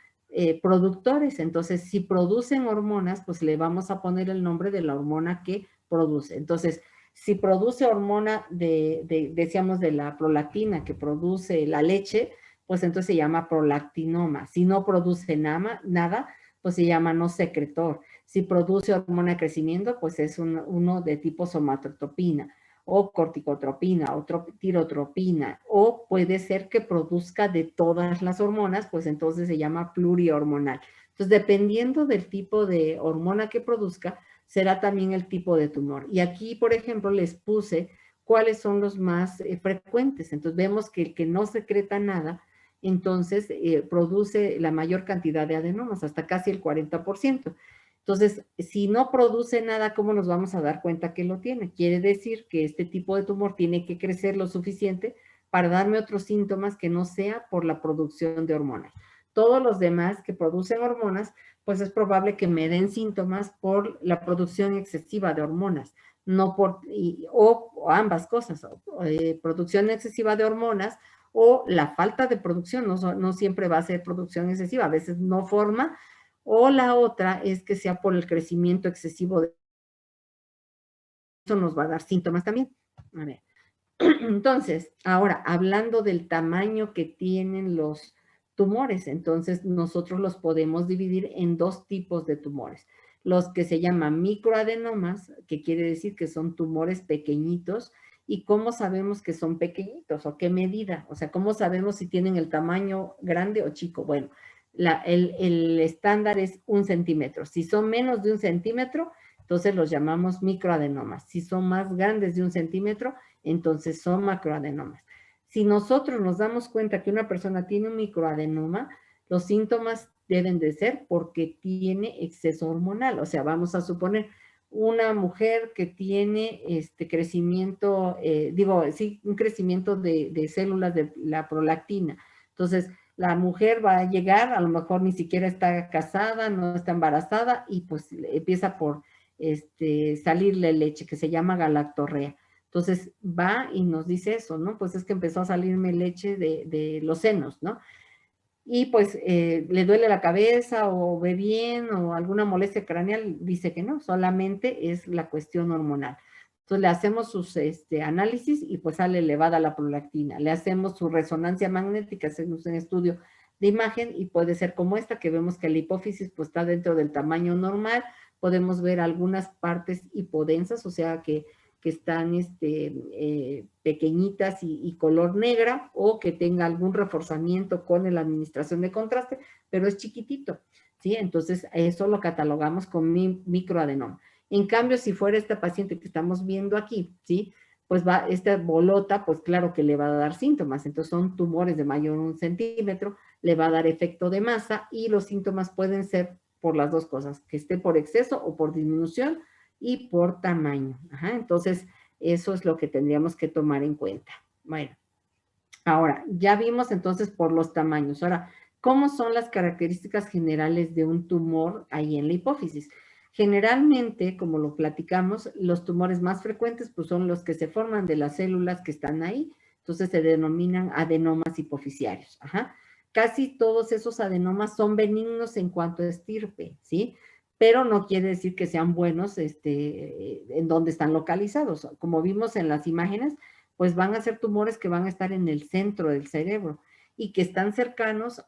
productores. Entonces, si producen hormonas, pues le vamos a poner el nombre de la hormona que produce. Entonces, si produce hormona decíamos, de la prolactina, que produce la leche, pues entonces se llama prolactinoma. Si no produce nada, pues se llama no secretor. Si produce hormona de crecimiento, pues es uno de tipo somatotropina, o corticotropina, o tirotropina, o puede ser que produzca de todas las hormonas, pues entonces se llama plurihormonal. Entonces, dependiendo del tipo de hormona que produzca, será también el tipo de tumor. Y aquí, por ejemplo, les puse cuáles son los más frecuentes. Entonces, vemos que el que no secreta nada, entonces produce la mayor cantidad de adenomas, hasta casi el 40%. Entonces, si no produce nada, ¿cómo nos vamos a dar cuenta que lo tiene? Quiere decir que este tipo de tumor tiene que crecer lo suficiente para darme otros síntomas que no sea por la producción de hormonas. Todos los demás que producen hormonas, pues es probable que me den síntomas por la producción excesiva de hormonas, no por, o ambas cosas, producción excesiva de hormonas o la falta de producción. No siempre va a ser producción excesiva, a veces no forma, o la otra es que sea por el crecimiento excesivo de... Eso nos va a dar síntomas también. A ver. Entonces, ahora, hablando del tamaño que tienen los tumores, entonces nosotros los podemos dividir en dos tipos de tumores. Los que se llaman microadenomas, que quiere decir que son tumores pequeñitos. ¿Y cómo sabemos que son pequeñitos? ¿O qué medida? O sea, ¿cómo sabemos si tienen el tamaño grande o chico? Bueno, el estándar es 1 centímetro. Si son menos de 1 centímetro, entonces los llamamos microadenomas. Si son más grandes de 1 centímetro, entonces son macroadenomas. Si nosotros nos damos cuenta que una persona tiene un microadenoma, los síntomas deben de ser porque tiene exceso hormonal. O sea, vamos a suponer una mujer que tiene crecimiento, un crecimiento de células de la prolactina. Entonces, la mujer va a llegar, a lo mejor ni siquiera está casada, no está embarazada, y pues empieza por salirle leche, que se llama galactorrea. Entonces va y nos dice eso, ¿no? Pues es que empezó a salirme leche de los senos, ¿no? Y pues le duele la cabeza o ve bien o alguna molestia craneal, dice que no, solamente es la cuestión hormonal. Entonces le hacemos sus análisis y pues sale elevada la prolactina. Le hacemos su resonancia magnética, hacemos un estudio de imagen y puede ser como esta, que vemos que la hipófisis pues está dentro del tamaño normal. Podemos ver algunas partes hipodensas, o sea que están pequeñitas y color negra, o que tenga algún reforzamiento con la administración de contraste, pero es chiquitito, ¿sí? Entonces, eso lo catalogamos con microadenoma. En cambio, si fuera esta paciente que estamos viendo aquí, ¿sí? Pues esta bolota, pues claro que le va a dar síntomas. Entonces, son tumores de mayor de 1 centímetro, le va a dar efecto de masa y los síntomas pueden ser por las dos cosas, que esté por exceso o por disminución, y por tamaño. Ajá, entonces, eso es lo que tendríamos que tomar en cuenta. Bueno, ahora, ya vimos entonces por los tamaños. Ahora, ¿cómo son las características generales de un tumor ahí en la hipófisis? Generalmente, como lo platicamos, los tumores más frecuentes pues son los que se forman de las células que están ahí, entonces se denominan adenomas hipofisiarios. Ajá. Casi todos esos adenomas son benignos en cuanto a estirpe, ¿sí? Pero no quiere decir que sean buenos en donde están localizados. Como vimos en las imágenes, pues van a ser tumores que van a estar en el centro del cerebro y que están cercanos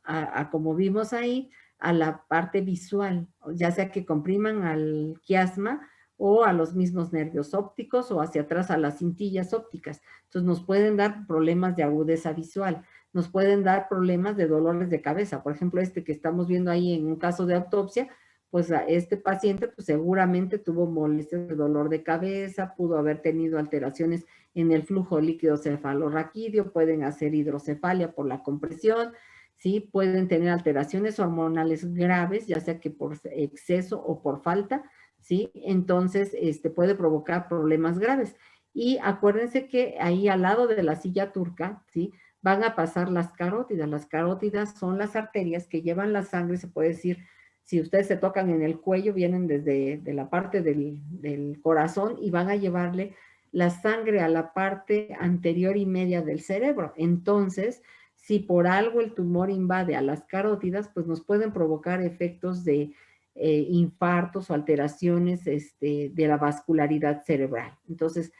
como vimos ahí, a la parte visual, ya sea que compriman al quiasma o a los mismos nervios ópticos o hacia atrás a las cintillas ópticas. Entonces nos pueden dar problemas de agudeza visual, nos pueden dar problemas de dolores de cabeza. Por ejemplo, que estamos viendo ahí en un caso de autopsia, pues a este paciente pues seguramente tuvo molestias de dolor de cabeza, pudo haber tenido alteraciones en el flujo líquido cefalorraquídeo, pueden hacer hidrocefalia por la compresión, ¿sí? Pueden tener alteraciones hormonales graves, ya sea que por exceso o por falta, ¿sí? Entonces, puede provocar problemas graves. Y acuérdense que ahí al lado de la silla turca, ¿sí? Van a pasar las carótidas. Las carótidas son las arterias que llevan la sangre, se puede decir, si ustedes se tocan en el cuello, vienen desde la parte del corazón y van a llevarle la sangre a la parte anterior y media del cerebro. Entonces, si por algo el tumor invade a las carótidas, pues nos pueden provocar efectos de infartos o alteraciones de la vascularidad cerebral. Entonces,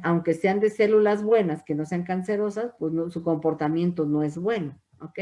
aunque sean de células buenas, que no sean cancerosas, pues no, su comportamiento no es bueno, ¿ok?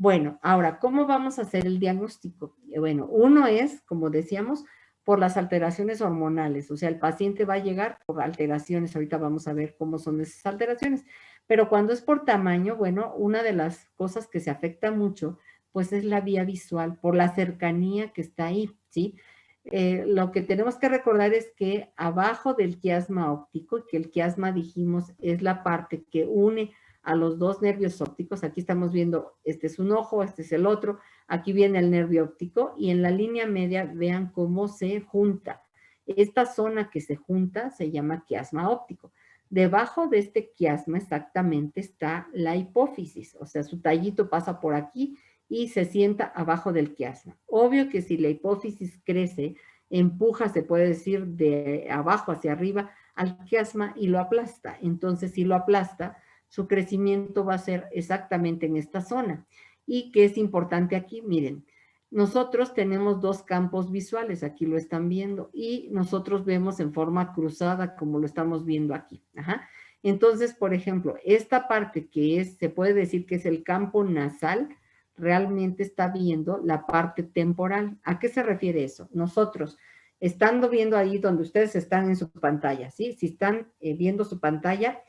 Bueno, ahora, ¿cómo vamos a hacer el diagnóstico? Bueno, uno es, como decíamos, por las alteraciones hormonales, o sea, el paciente va a llegar por alteraciones, ahorita vamos a ver cómo son esas alteraciones, pero cuando es por tamaño, bueno, una de las cosas que se afecta mucho, pues es la vía visual, por la cercanía que está ahí, ¿sí? Lo que tenemos que recordar es que abajo del quiasma óptico, que el quiasma dijimos es la parte que une a los dos nervios ópticos, aquí estamos viendo, este es un ojo, este es el otro, aquí viene el nervio óptico y en la línea media vean cómo se junta. Esta zona que se junta se llama quiasma óptico. Debajo de este quiasma exactamente está la hipófisis, o sea, su tallito pasa por aquí y se sienta abajo del quiasma. Obvio que si la hipófisis crece, empuja, se puede decir, de abajo hacia arriba al quiasma y lo aplasta. Entonces, si lo aplasta, su crecimiento va a ser exactamente en esta zona. ¿Y qué es importante aquí? Miren, nosotros tenemos dos campos visuales, aquí lo están viendo, y nosotros vemos en forma cruzada como lo estamos viendo aquí. Ajá. Entonces, por ejemplo, esta parte que se puede decir que es el campo nasal, realmente está viendo la parte temporal. ¿A qué se refiere eso? Nosotros, estando viendo ahí donde ustedes están en su pantalla, ¿sí? Si están viendo su pantalla,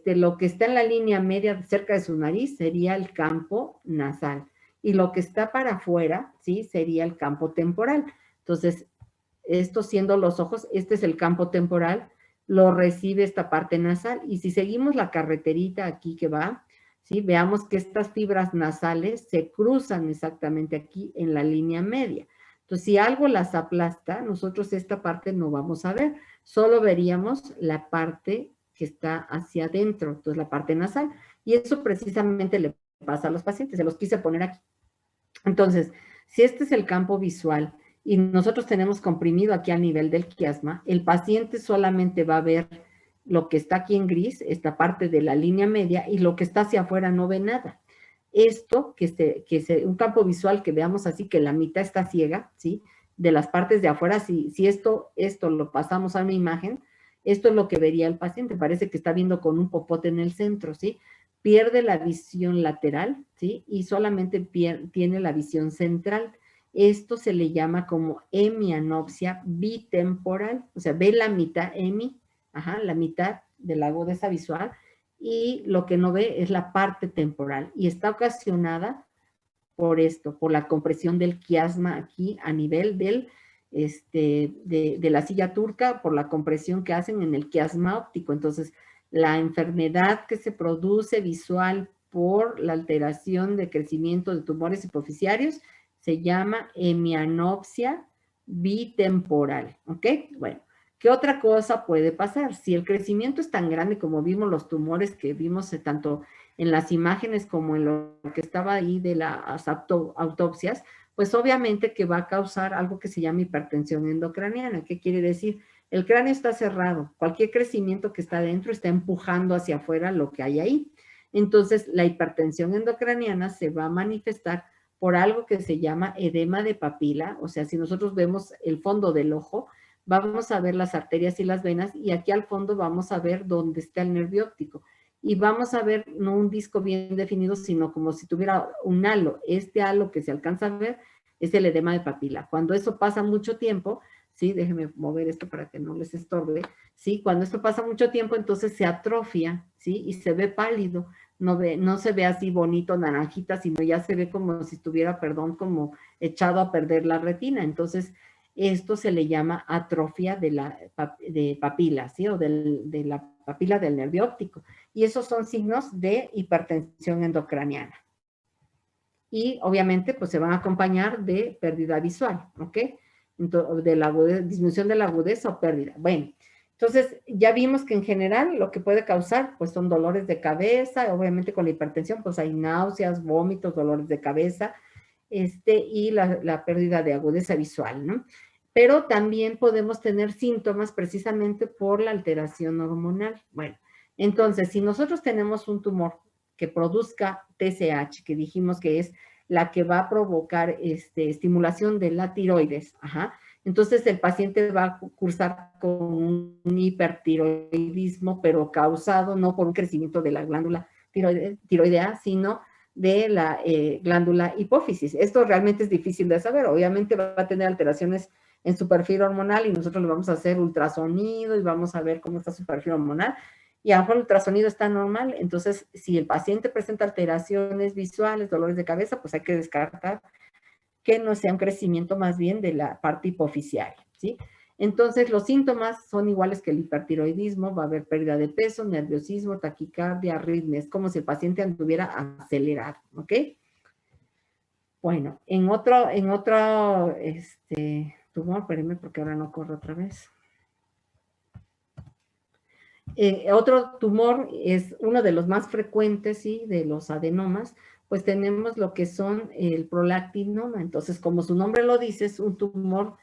lo que está en la línea media cerca de su nariz sería el campo nasal y lo que está para afuera, ¿sí? Sería el campo temporal. Entonces, esto siendo los ojos, este es el campo temporal, lo recibe esta parte nasal y si seguimos la carreterita aquí que va, ¿sí? Veamos que estas fibras nasales se cruzan exactamente aquí en la línea media. Entonces, si algo las aplasta, nosotros esta parte no vamos a ver, solo veríamos la parte que está hacia adentro, entonces la parte nasal, y eso precisamente le pasa a los pacientes, se los quise poner aquí. Entonces, si este es el campo visual y nosotros tenemos comprimido aquí al nivel del quiasma, el paciente solamente va a ver Lo que está aquí en gris, esta parte de la línea media, y lo que está hacia afuera no ve nada. Esto, un campo visual que veamos así, que la mitad está ciega, ¿sí? De las partes de afuera, si esto lo pasamos a una imagen, esto es lo que vería el paciente. Parece que está viendo con un popote en el centro, ¿sí? Pierde la visión lateral, ¿sí? Y solamente tiene la visión central. Esto se le llama como hemianopsia bitemporal, o sea, ve la mitad, la mitad de la agudeza visual, y lo que no ve es la parte temporal, y está ocasionada por esto, por la compresión del quiasma aquí a nivel de la silla turca, por la compresión que hacen en el quiasma óptico. Entonces, la enfermedad que se produce visual por la alteración de crecimiento de tumores hipoficiarios se llama hemianopsia bitemporal, ¿ok? Bueno, ¿qué otra cosa puede pasar? Si el crecimiento es tan grande como vimos los tumores que vimos tanto en las imágenes como en lo que estaba ahí de las autopsias, pues obviamente que va a causar algo que se llama hipertensión endocraniana. ¿Qué quiere decir? El cráneo está cerrado, cualquier crecimiento que está adentro está empujando hacia afuera lo que hay ahí. Entonces, la hipertensión endocraniana se va a manifestar por algo que se llama edema de papila. O sea, si nosotros vemos el fondo del ojo, vamos a ver las arterias y las venas, y aquí al fondo vamos a ver dónde está el nervio óptico. Y vamos a ver no un disco bien definido, sino como si tuviera un halo. Este halo que se alcanza a ver es el edema de papila. Cuando eso pasa mucho tiempo, ¿sí? Déjenme mover esto para que no les estorbe, ¿sí? Cuando esto pasa mucho tiempo, entonces se atrofia, ¿sí? Y se ve pálido. No se ve así bonito, naranjita, sino ya se ve como si estuviera, como echado a perder la retina. Entonces, esto se le llama atrofia de papila, ¿sí? O de la papila del nervio óptico. Y esos son signos de hipertensión endocraniana. Y obviamente, pues se van a acompañar de pérdida visual, ¿ok? Entonces, de disminución de la agudeza o pérdida. Bueno, entonces ya vimos que en general lo que puede causar, pues son dolores de cabeza. Obviamente con la hipertensión, pues hay náuseas, vómitos, dolores de cabeza, y la pérdida de agudeza visual, ¿no? Pero también podemos tener síntomas precisamente por la alteración hormonal. Bueno, entonces, si nosotros tenemos un tumor que produzca TSH, que dijimos que es la que va a provocar estimulación de la tiroides, entonces el paciente va a cursar con un hipertiroidismo, pero causado no por un crecimiento de la glándula tiroidea, sino de la glándula hipófisis. Esto realmente es difícil de saber. Obviamente va a tener alteraciones en su perfil hormonal, y nosotros le vamos a hacer ultrasonido y vamos a ver cómo está su perfil hormonal, y a lo mejor el ultrasonido está normal. Entonces, si el paciente presenta alteraciones visuales, dolores de cabeza, pues hay que descartar que no sea un crecimiento más bien de la parte hipoficiaria, ¿sí? Entonces, los síntomas son iguales que el hipertiroidismo. Va a haber pérdida de peso, nerviosismo, taquicardia, arritmias, como si el paciente anduviera acelerado, ¿ok? Bueno, en otro tumor, espérenme porque ahora no corro otra vez. Otro tumor es uno de los más frecuentes, ¿sí? De los adenomas, pues tenemos lo que son el prolactinoma. Entonces, como su nombre lo dice, es un tumor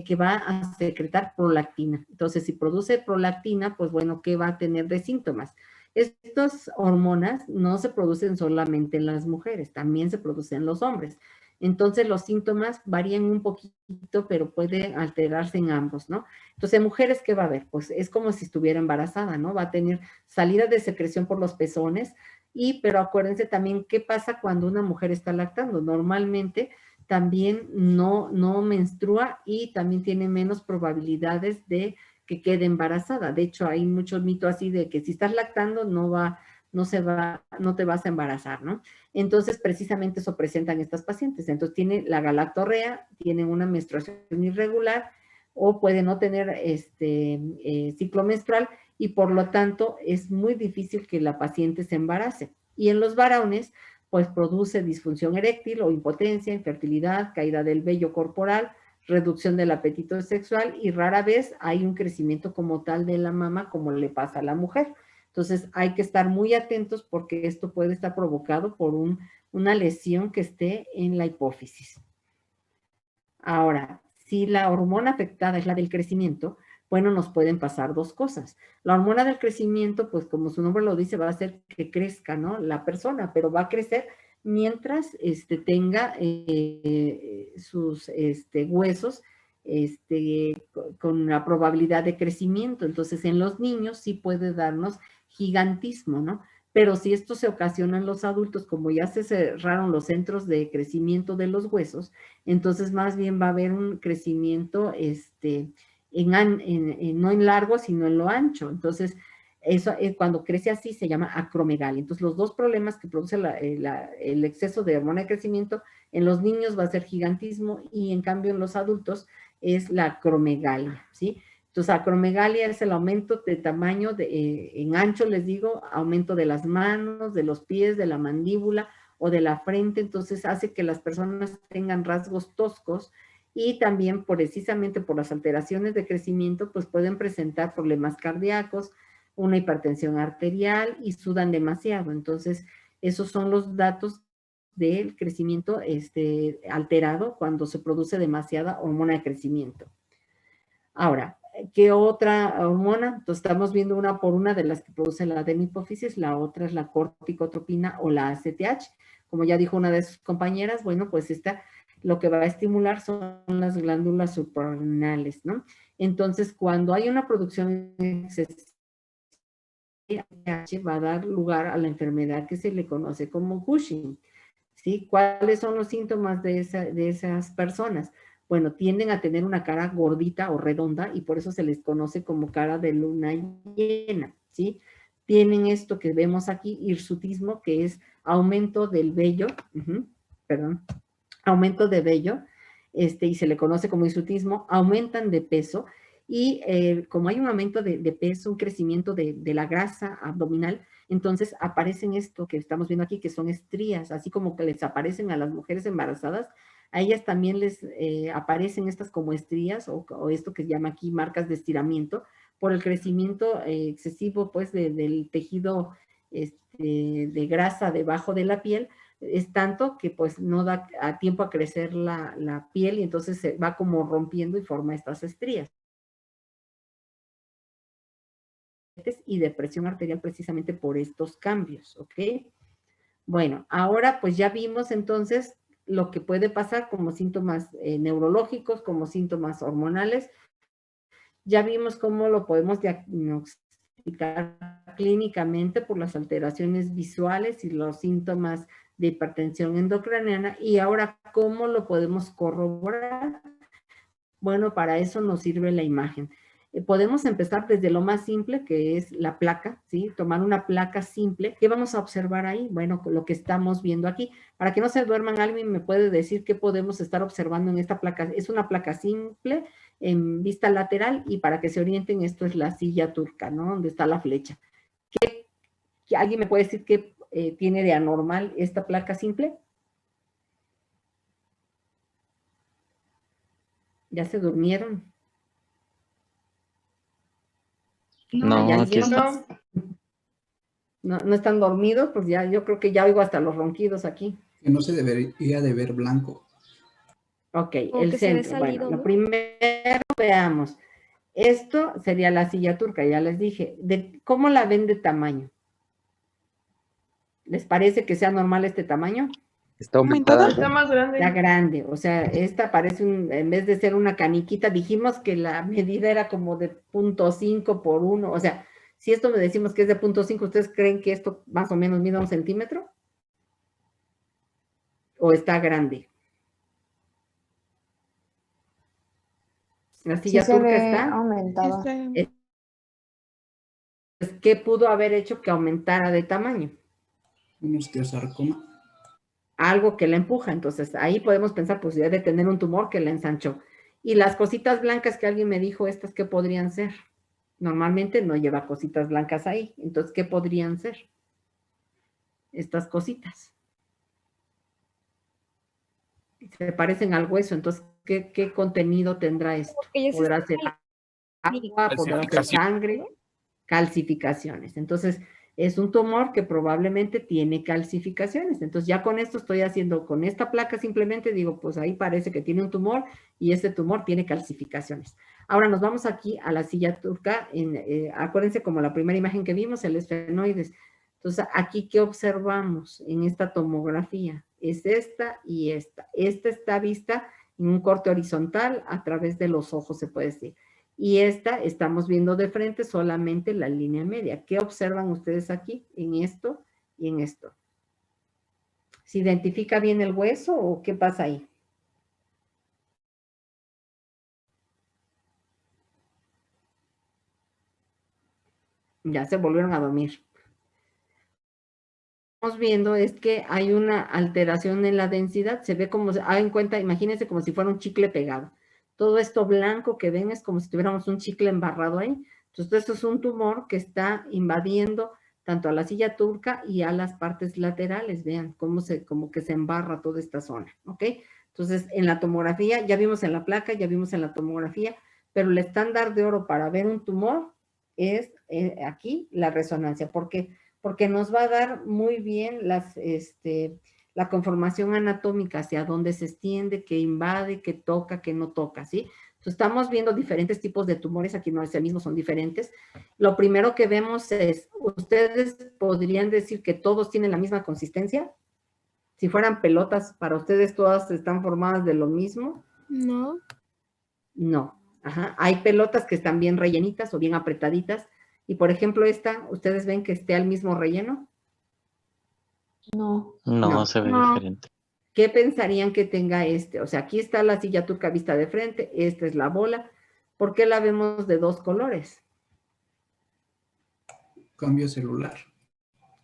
que va a secretar prolactina. Entonces, si produce prolactina, pues bueno, ¿qué va a tener de síntomas? Estas hormonas no se producen solamente en las mujeres, también se producen en los hombres. Entonces, los síntomas varían un poquito, pero puede alterarse en ambos, ¿no? Entonces, en mujeres, ¿qué va a haber? Pues es como si estuviera embarazada, ¿no? Va a tener salida de secreción por los pezones, pero acuérdense también qué pasa cuando una mujer está lactando. Normalmente también no menstrua, y también tiene menos probabilidades de que quede embarazada. De hecho, hay muchos mitos así de que si estás lactando no te vas a embarazar, ¿no? Entonces, precisamente eso presentan estas pacientes. Entonces, tiene la galactorrea, tienen una menstruación irregular, o puede no tener ciclo menstrual, y por lo tanto es muy difícil que la paciente se embarace. Y en los varones, pues produce disfunción eréctil o impotencia, infertilidad, caída del vello corporal, reducción del apetito sexual, y rara vez hay un crecimiento como tal de la mama como le pasa a la mujer. Entonces hay que estar muy atentos porque esto puede estar provocado por una lesión que esté en la hipófisis. Ahora, si la hormona afectada es la del crecimiento, Bueno, nos pueden pasar dos cosas. La hormona del crecimiento, pues como su nombre lo dice, va a hacer que crezca, ¿no? La persona, pero va a crecer mientras tenga sus huesos con la probabilidad de crecimiento. Entonces, en los niños sí puede darnos gigantismo, ¿no? Pero si esto se ocasiona en los adultos, como ya se cerraron los centros de crecimiento de los huesos, entonces más bien va a haber un crecimiento no en largo, sino en lo ancho. Entonces, eso cuando crece así se llama acromegalia. Entonces, los dos problemas que produce el exceso de hormona de crecimiento en los niños va a ser gigantismo y en cambio en los adultos es la acromegalia, ¿sí? Entonces, acromegalia es el aumento de tamaño en ancho, les digo, aumento de las manos, de los pies, de la mandíbula o de la frente. Entonces, hace que las personas tengan rasgos toscos y también precisamente por las alteraciones de crecimiento, pues pueden presentar problemas cardíacos, una hipertensión arterial y sudan demasiado. Entonces, esos son los datos del crecimiento alterado cuando se produce demasiada hormona de crecimiento. Ahora, ¿qué otra hormona? Entonces, estamos viendo una por una de las que produce la adenohipófisis, la otra es la corticotropina o la ACTH. Como ya dijo una de sus compañeras, bueno, pues esta lo que va a estimular son las glándulas suprarrenales, ¿no? Entonces, cuando hay una producción excesiva, va a dar lugar a la enfermedad que se le conoce como Cushing, ¿sí? ¿Cuáles son los síntomas de esas personas? Bueno, tienden a tener una cara gordita o redonda y por eso se les conoce como cara de luna llena, ¿sí? Tienen esto que vemos aquí, hirsutismo, que es aumento del vello, aumento de vello, y se le conoce como hirsutismo, aumentan de peso y como hay un aumento de peso, un crecimiento de la grasa abdominal, entonces aparecen esto que estamos viendo aquí, que son estrías, así como que les aparecen a las mujeres embarazadas, a ellas también les aparecen estas como estrías o esto que se llama aquí marcas de estiramiento por el crecimiento excesivo pues del tejido de grasa debajo de la piel. Es tanto que pues no da a tiempo a crecer la piel y entonces se va como rompiendo y forma estas estrías. Y de presión arterial precisamente por estos cambios, ¿ok? Bueno, ahora pues ya vimos entonces lo que puede pasar como síntomas neurológicos, como síntomas hormonales. Ya vimos cómo lo podemos diagnosticar clínicamente por las alteraciones visuales y los síntomas de hipertensión endocraniana. Y ahora, ¿cómo lo podemos corroborar? Bueno, para eso nos sirve la imagen. Podemos empezar desde lo más simple, que es la placa, ¿sí? Tomar una placa simple. ¿Qué vamos a observar ahí? Bueno, lo que estamos viendo aquí. Para que no se duerman, alguien me puede decir qué podemos estar observando en esta placa. Es una placa simple en vista lateral y para que se orienten, esto es la silla turca, ¿no? Donde está la flecha. ¿Alguien me puede decir qué tiene de anormal esta placa simple? ¿Ya se durmieron? No, aquí está. No están dormidos, pues ya yo creo que ya oigo hasta los ronquidos aquí. Que no se debería de ver blanco. Ok, O el que se ve centro. salido, Bueno, ¿no? lo primero veamos. Esto sería la silla turca, ya les dije. ¿Cómo la ven de tamaño? ¿Les parece que sea normal este tamaño? Está aumentada. Está más grande. Ya grande, o sea, esta parece, en vez de ser una caniquita, dijimos que la medida era como de 0.5 por 1, o sea, si esto me decimos que es de 0.5, ¿ustedes creen que esto más o menos mide 1 centímetro? ¿O está grande? La silla turca está aumentada. ¿Qué pudo haber hecho que aumentara de tamaño? Un osteosarcoma. Algo que la empuja, entonces ahí podemos pensar, pues debe tener un tumor que la ensanchó. Y las cositas blancas que alguien me dijo, ¿estas qué podrían ser? Normalmente no lleva cositas blancas ahí, entonces, ¿qué podrían ser? Estas cositas. Se parecen al hueso, entonces, ¿qué contenido tendrá esto? ¿Podrá ser agua, podrá ser sangre? Calcificaciones. Entonces, Es un tumor que probablemente tiene calcificaciones. Entonces ya con esto estoy haciendo, con esta placa simplemente digo, pues ahí parece que tiene un tumor y este tumor tiene calcificaciones. Ahora nos vamos aquí a la silla turca. Acuérdense como la primera imagen que vimos, el esfenoides. Entonces aquí, ¿qué observamos en esta tomografía? Es esta y esta. Esta está vista en un corte horizontal a través de los ojos, se puede decir. Y esta estamos viendo de frente solamente la línea media. ¿Qué observan ustedes aquí en esto y en esto? ¿Se identifica bien el hueso o qué pasa ahí? Ya se volvieron a dormir. Lo que estamos viendo es que hay una alteración en la densidad. Se ve como, hagan cuenta, imagínense como si fuera un chicle pegado. Todo esto blanco que ven es como si tuviéramos un chicle embarrado ahí. Entonces, esto es un tumor que está invadiendo tanto a la silla turca y a las partes laterales. Vean cómo como que se embarra toda esta zona, ¿ok? Entonces, en la tomografía, ya vimos en la placa, ya vimos en la tomografía, pero el estándar de oro para ver un tumor es aquí la resonancia. ¿Por qué? Porque nos va a dar muy bien la conformación anatómica, hacia dónde se extiende, qué invade, qué toca, qué no toca, ¿sí? Entonces, estamos viendo diferentes tipos de tumores, aquí no es el mismo, son diferentes. Lo primero que vemos es, ¿ustedes podrían decir que todos tienen la misma consistencia? Si fueran pelotas, ¿para ustedes todas están formadas de lo mismo? No. No. Ajá. Hay pelotas que están bien rellenitas o bien apretaditas. Y, por ejemplo, esta, ¿ustedes ven que esté al mismo relleno? No. No, se ve diferente. ¿Qué pensarían que tenga este? O sea, aquí está la silla turca vista de frente, esta es la bola. ¿Por qué la vemos de dos colores? Cambio celular.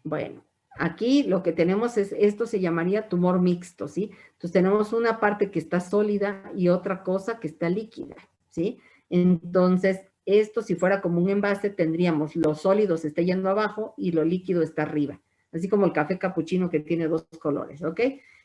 Bueno, aquí lo que tenemos es, esto se llamaría tumor mixto, ¿sí? Entonces tenemos una parte que está sólida y otra cosa que está líquida, ¿sí? Entonces, esto si fuera como un envase, tendríamos lo sólido se está yendo abajo y lo líquido está arriba, así como el café capuchino que tiene dos colores, ¿ok?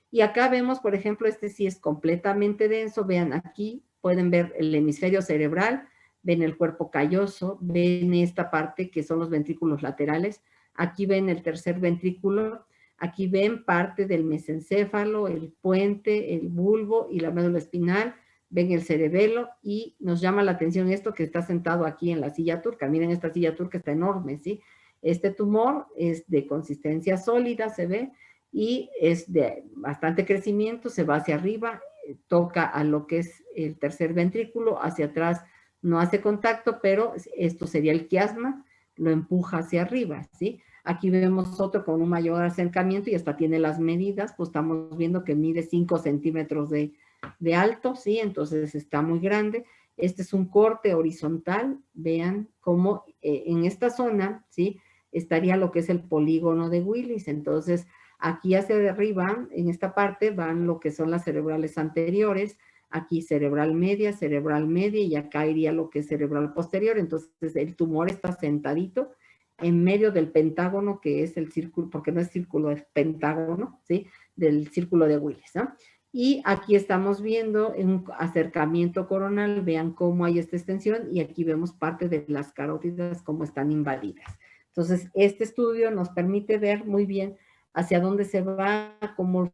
Y acá vemos, por ejemplo, este sí es completamente denso. Vean, aquí pueden ver el hemisferio cerebral, ven el cuerpo calloso, ven esta parte que son los ventrículos laterales. Aquí ven el tercer ventrículo, aquí ven parte del mesencéfalo, el puente, el bulbo y la médula espinal, ven el cerebelo y nos llama la atención esto que está sentado aquí en la silla turca. Miren, esta silla turca está enorme, ¿sí? Este tumor es de consistencia sólida, se ve, y es de bastante crecimiento, se va hacia arriba, toca a lo que es el tercer ventrículo, hacia atrás no hace contacto, pero esto sería el quiasma, lo empuja hacia arriba, ¿sí? Aquí vemos otro con un mayor acercamiento y hasta tiene las medidas, pues estamos viendo que mide 5 centímetros de alto, ¿sí? Entonces está muy grande. Este es un corte horizontal, vean cómo en esta zona, ¿sí? Estaría lo que es el polígono de Willis. Entonces, aquí hacia arriba, en esta parte, van lo que son las cerebrales anteriores, aquí cerebral media y acá iría lo que es cerebral posterior. Entonces, el tumor está sentadito en medio del pentágono, que es el círculo, porque no es círculo, es pentágono, ¿sí? Del círculo de Willis, ¿no? Y aquí estamos viendo un acercamiento coronal, vean cómo hay esta extensión, y aquí vemos parte de las carótidas, cómo están invadidas. Entonces, este estudio nos permite ver muy bien hacia dónde se va, cómo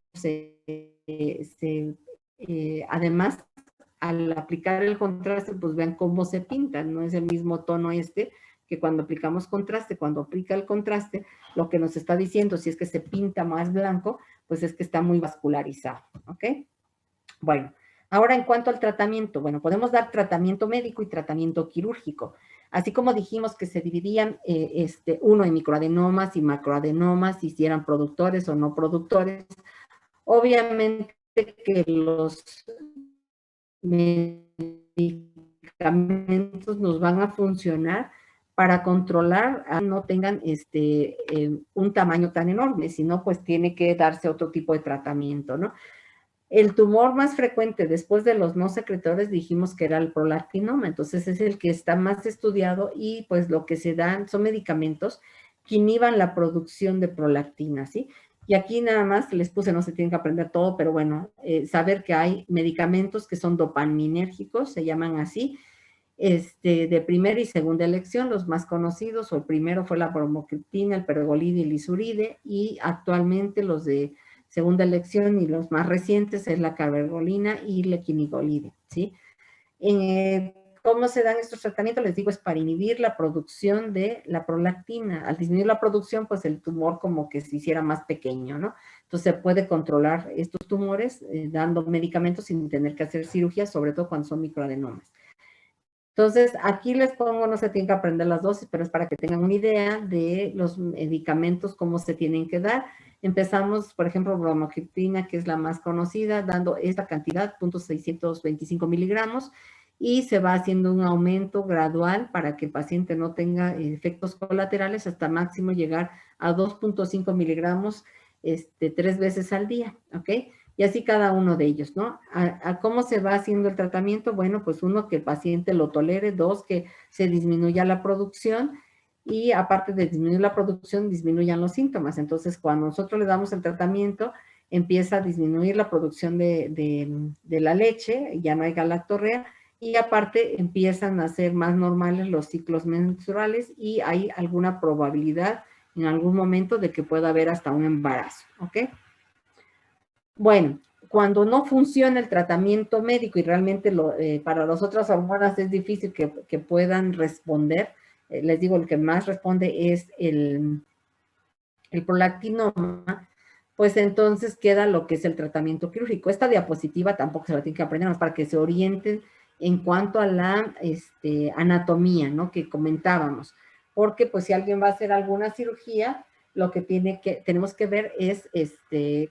además, al aplicar el contraste, pues vean cómo se pintan, no es el mismo tono que cuando aplicamos contraste. Cuando aplica el contraste, lo que nos está diciendo, si es que se pinta más blanco, pues es que está muy vascularizado, ¿ok? Bueno, ahora en cuanto al tratamiento, bueno, podemos dar tratamiento médico y tratamiento quirúrgico. Así como dijimos que se dividían uno en microadenomas y macroadenomas, y si eran productores o no productores, obviamente que los medicamentos nos van a funcionar para controlar no tengan un tamaño tan enorme, sino pues tiene que darse otro tipo de tratamiento, ¿no? El tumor más frecuente después de los no secretores dijimos que era el prolactinoma, entonces es el que está más estudiado y pues lo que se dan son medicamentos que inhiban la producción de prolactina, ¿sí? Y aquí nada más les puse, no se tienen que aprender todo, pero bueno, saber que hay medicamentos que son dopaminérgicos, se llaman así. de primera y segunda elección, los más conocidos, o el primero fue la bromocriptina, el pergolide y el isuride, y actualmente los de segunda elección y los más recientes es la cabergolina y la quinigolide, ¿sí? ¿Cómo se dan estos tratamientos? Les digo, es para inhibir la producción de la prolactina. Al disminuir la producción, pues el tumor como que se hiciera más pequeño, ¿no? Entonces se puede controlar estos tumores dando medicamentos sin tener que hacer cirugía, sobre todo cuando son microadenomas. Entonces, aquí les pongo, no se tienen que aprender las dosis, pero es para que tengan una idea de los medicamentos, cómo se tienen que dar. Empezamos, por ejemplo, bromocriptina, que es la más conocida, dando esta cantidad, 0.625 miligramos, y se va haciendo un aumento gradual para que el paciente no tenga efectos colaterales hasta máximo llegar a 2.5 miligramos 3 veces al día, ¿ok? Y así cada uno de ellos, ¿no? ¿A cómo se va haciendo el tratamiento? Bueno, pues uno, que el paciente lo tolere, dos, que se disminuya la producción, y aparte de disminuir la producción, disminuyan los síntomas. Entonces, cuando nosotros le damos el tratamiento, empieza a disminuir la producción de la leche, ya no hay galactorrea, y aparte empiezan a ser más normales los ciclos menstruales y hay alguna probabilidad en algún momento de que pueda haber hasta un embarazo, ¿ok? Bueno, cuando no funciona el tratamiento médico y realmente para las otras hormonas es difícil que puedan responder, les digo, el que más responde es el prolactinoma, pues entonces queda lo que es el tratamiento quirúrgico. Esta diapositiva tampoco se la tienen que aprender, más para que se orienten en cuanto a la anatomía, ¿no? Que comentábamos. Porque pues si alguien va a hacer alguna cirugía, lo que tenemos que ver es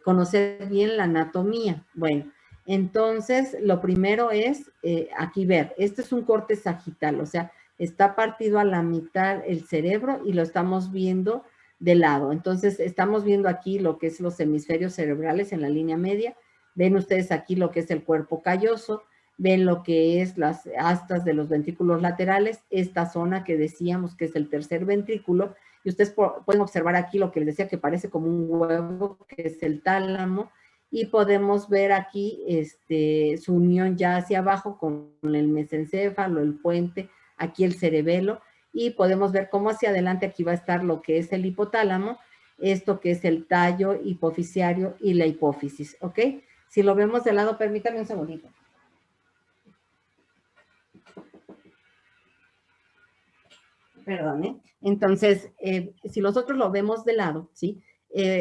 conocer bien la anatomía. Bueno, entonces lo primero es aquí ver, este es un corte sagital, o sea, está partido a la mitad el cerebro y lo estamos viendo de lado. Entonces estamos viendo aquí lo que es los hemisferios cerebrales en la línea media. Ven ustedes aquí lo que es el cuerpo calloso, ven lo que es las astas de los ventrículos laterales, esta zona que decíamos que es el tercer ventrículo, y ustedes pueden observar aquí lo que les decía que parece como un huevo, que es el tálamo, y podemos ver aquí su unión ya hacia abajo con el mesencéfalo, el puente, aquí el cerebelo, y podemos ver cómo hacia adelante aquí va a estar lo que es el hipotálamo, esto que es el tallo hipofisiario y la hipófisis, ¿ok? Si lo vemos de lado, permítame un segundito. Perdón, ¿eh? Entonces, si nosotros lo vemos de lado, ¿sí?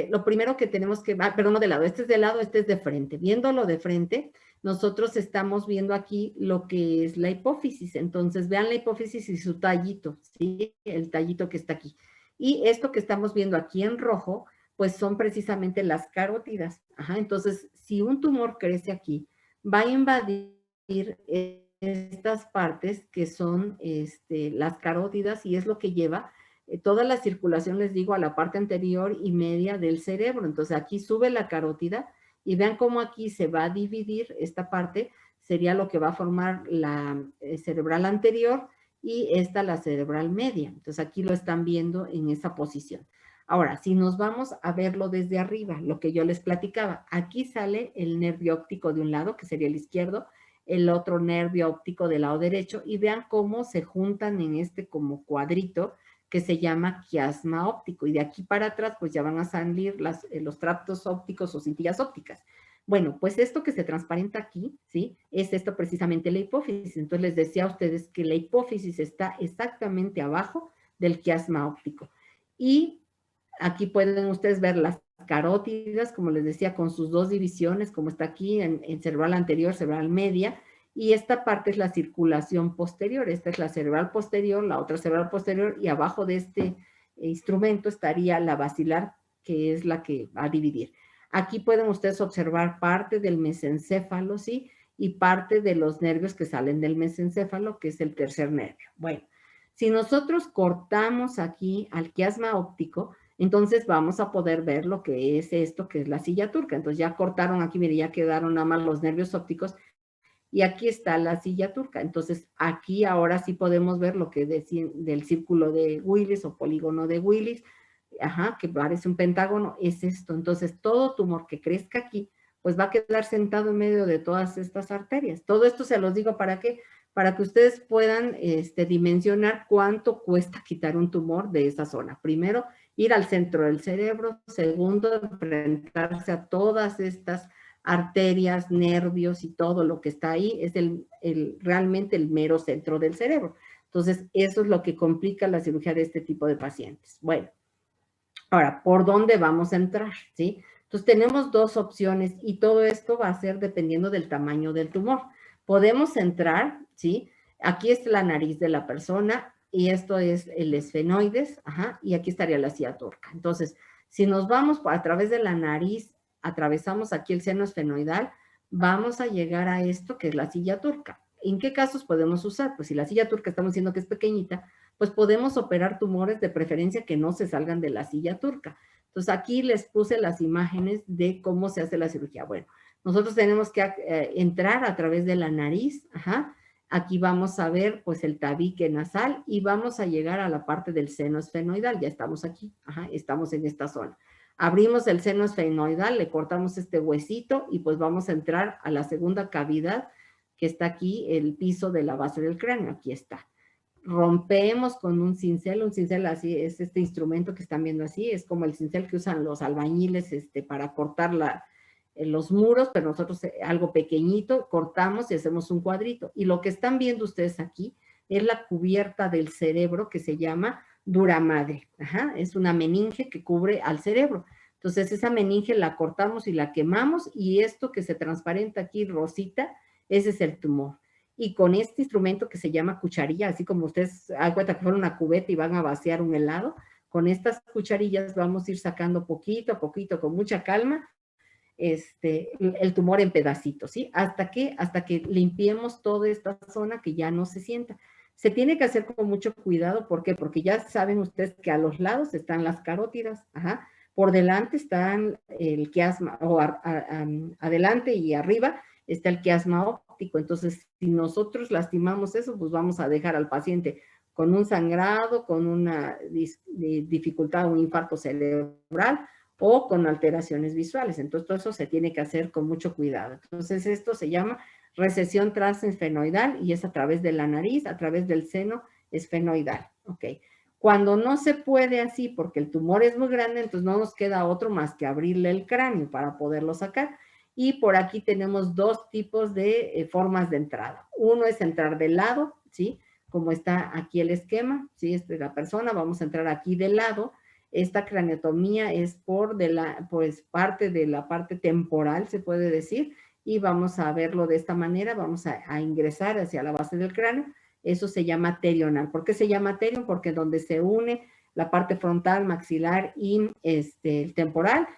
Lo primero que tenemos que, perdón, no de lado, este es de lado, este es de frente. Viéndolo de frente, nosotros estamos viendo aquí lo que es la hipófisis. Entonces, vean la hipófisis y su tallito, ¿sí? El tallito que está aquí. Y esto que estamos viendo aquí en rojo, pues son precisamente las carótidas. Ajá, entonces, si un tumor crece aquí, va a invadir estas partes que son las carótidas y es lo que lleva toda la circulación, les digo, a la parte anterior y media del cerebro. Entonces aquí sube la carótida y vean cómo aquí se va a dividir esta parte, sería lo que va a formar la cerebral anterior y esta la cerebral media. Entonces aquí lo están viendo en esa posición. Ahora, si nos vamos a verlo desde arriba, lo que yo les platicaba, aquí sale el nervio óptico de un lado, que sería el izquierdo, el otro nervio óptico del lado derecho, y vean cómo se juntan en como cuadrito que se llama quiasma óptico, y de aquí para atrás pues ya van a salir los traptos ópticos o cintillas ópticas. Bueno, pues esto que se transparenta aquí, ¿sí? Es esto precisamente la hipófisis. Entonces les decía a ustedes que la hipófisis está exactamente abajo del quiasma óptico. Y aquí pueden ustedes ver las carótidas, como les decía, con sus dos divisiones, como está aquí en cerebral anterior, cerebral media, y esta parte es la circulación posterior. Esta es la cerebral posterior, la otra cerebral posterior, y abajo de este instrumento estaría la basilar, que es la que va a dividir. Aquí pueden ustedes observar parte del mesencéfalo, ¿sí? Y parte de los nervios que salen del mesencéfalo, que es el tercer nervio. Bueno, si nosotros cortamos aquí al quiasma óptico, entonces vamos a poder ver lo que es esto, que es la silla turca. Entonces ya cortaron aquí, mire, ya quedaron nada más los nervios ópticos, y aquí está la silla turca. Entonces aquí ahora sí podemos ver lo que decía del círculo de Willis o polígono de Willis, ajá, que parece un pentágono, es esto. Entonces todo tumor que crezca aquí pues va a quedar sentado en medio de todas estas arterias. Todo esto se los digo ¿para qué? Para que ustedes puedan dimensionar cuánto cuesta quitar un tumor de esa zona. Primero, ir al centro del cerebro. Segundo, enfrentarse a todas estas arterias, nervios y todo lo que está ahí. Es realmente el mero centro del cerebro. Entonces, eso es lo que complica la cirugía de este tipo de pacientes. Bueno, ahora, ¿por dónde vamos a entrar? ¿Sí? Entonces, tenemos dos opciones y todo esto va a ser dependiendo del tamaño del tumor. Podemos entrar, ¿sí? Aquí es la nariz de la persona y esto es el esfenoides, ajá, y aquí estaría la silla turca. Entonces, si nos vamos a través de la nariz, atravesamos aquí el seno esfenoidal, vamos a llegar a esto que es la silla turca. ¿En qué casos podemos usar? Pues si la silla turca estamos diciendo que es pequeñita, pues podemos operar tumores de preferencia que no se salgan de la silla turca. Entonces, aquí les puse las imágenes de cómo se hace la cirugía. Bueno, nosotros tenemos que entrar a través de la nariz, ajá. Aquí vamos a ver, pues, el tabique nasal y vamos a llegar a la parte del seno esfenoidal. Ya estamos aquí, ajá, estamos en esta zona. Abrimos el seno esfenoidal, le cortamos este huesito y pues vamos a entrar a la segunda cavidad que está aquí, el piso de la base del cráneo. Aquí está. Rompemos con un cincel así, es este instrumento que están viendo así, es como el cincel que usan los albañiles para cortar los muros, pero nosotros algo pequeñito, cortamos y hacemos un cuadrito. Y lo que están viendo ustedes aquí es la cubierta del cerebro que se llama dura madre. Ajá, es una meninge que cubre al cerebro. Entonces esa meninge la cortamos y la quemamos y esto que se transparenta aquí rosita, ese es el tumor. Y con este instrumento que se llama cucharilla, así como ustedes dan cuenta que fueron una cubeta y van a vaciar un helado, con estas cucharillas vamos a ir sacando poquito a poquito, con mucha calma, el tumor en pedacitos, ¿sí? ¿Hasta qué? Hasta que limpiemos toda esta zona que ya no se sienta. Se tiene que hacer con mucho cuidado, ¿por qué? Porque ya saben ustedes que a los lados están las carótidas, ajá, por delante están el quiasma, o adelante y arriba está el quiasma óptico. Entonces, si nosotros lastimamos eso, pues vamos a dejar al paciente con un sangrado, con una dificultad, un infarto cerebral o con alteraciones visuales. Entonces, todo eso se tiene que hacer con mucho cuidado. Entonces, esto se llama recesión transesfenoidal y es a través de la nariz, a través del seno esfenoidal. ¿Ok? Cuando no se puede así, porque el tumor es muy grande, entonces no nos queda otro más que abrirle el cráneo para poderlo sacar. Y por aquí tenemos dos tipos de formas de entrada. Uno es entrar de lado, ¿sí? Como está aquí el esquema, ¿sí? Esta es la persona, vamos a entrar aquí de lado. Esta craniotomía es pues parte de la parte temporal, se puede decir, y vamos a verlo de esta manera, vamos a ingresar hacia la base del cráneo. Eso se llama terional. ¿Por qué se llama terion? Porque donde se une la parte frontal, maxilar y el temporal,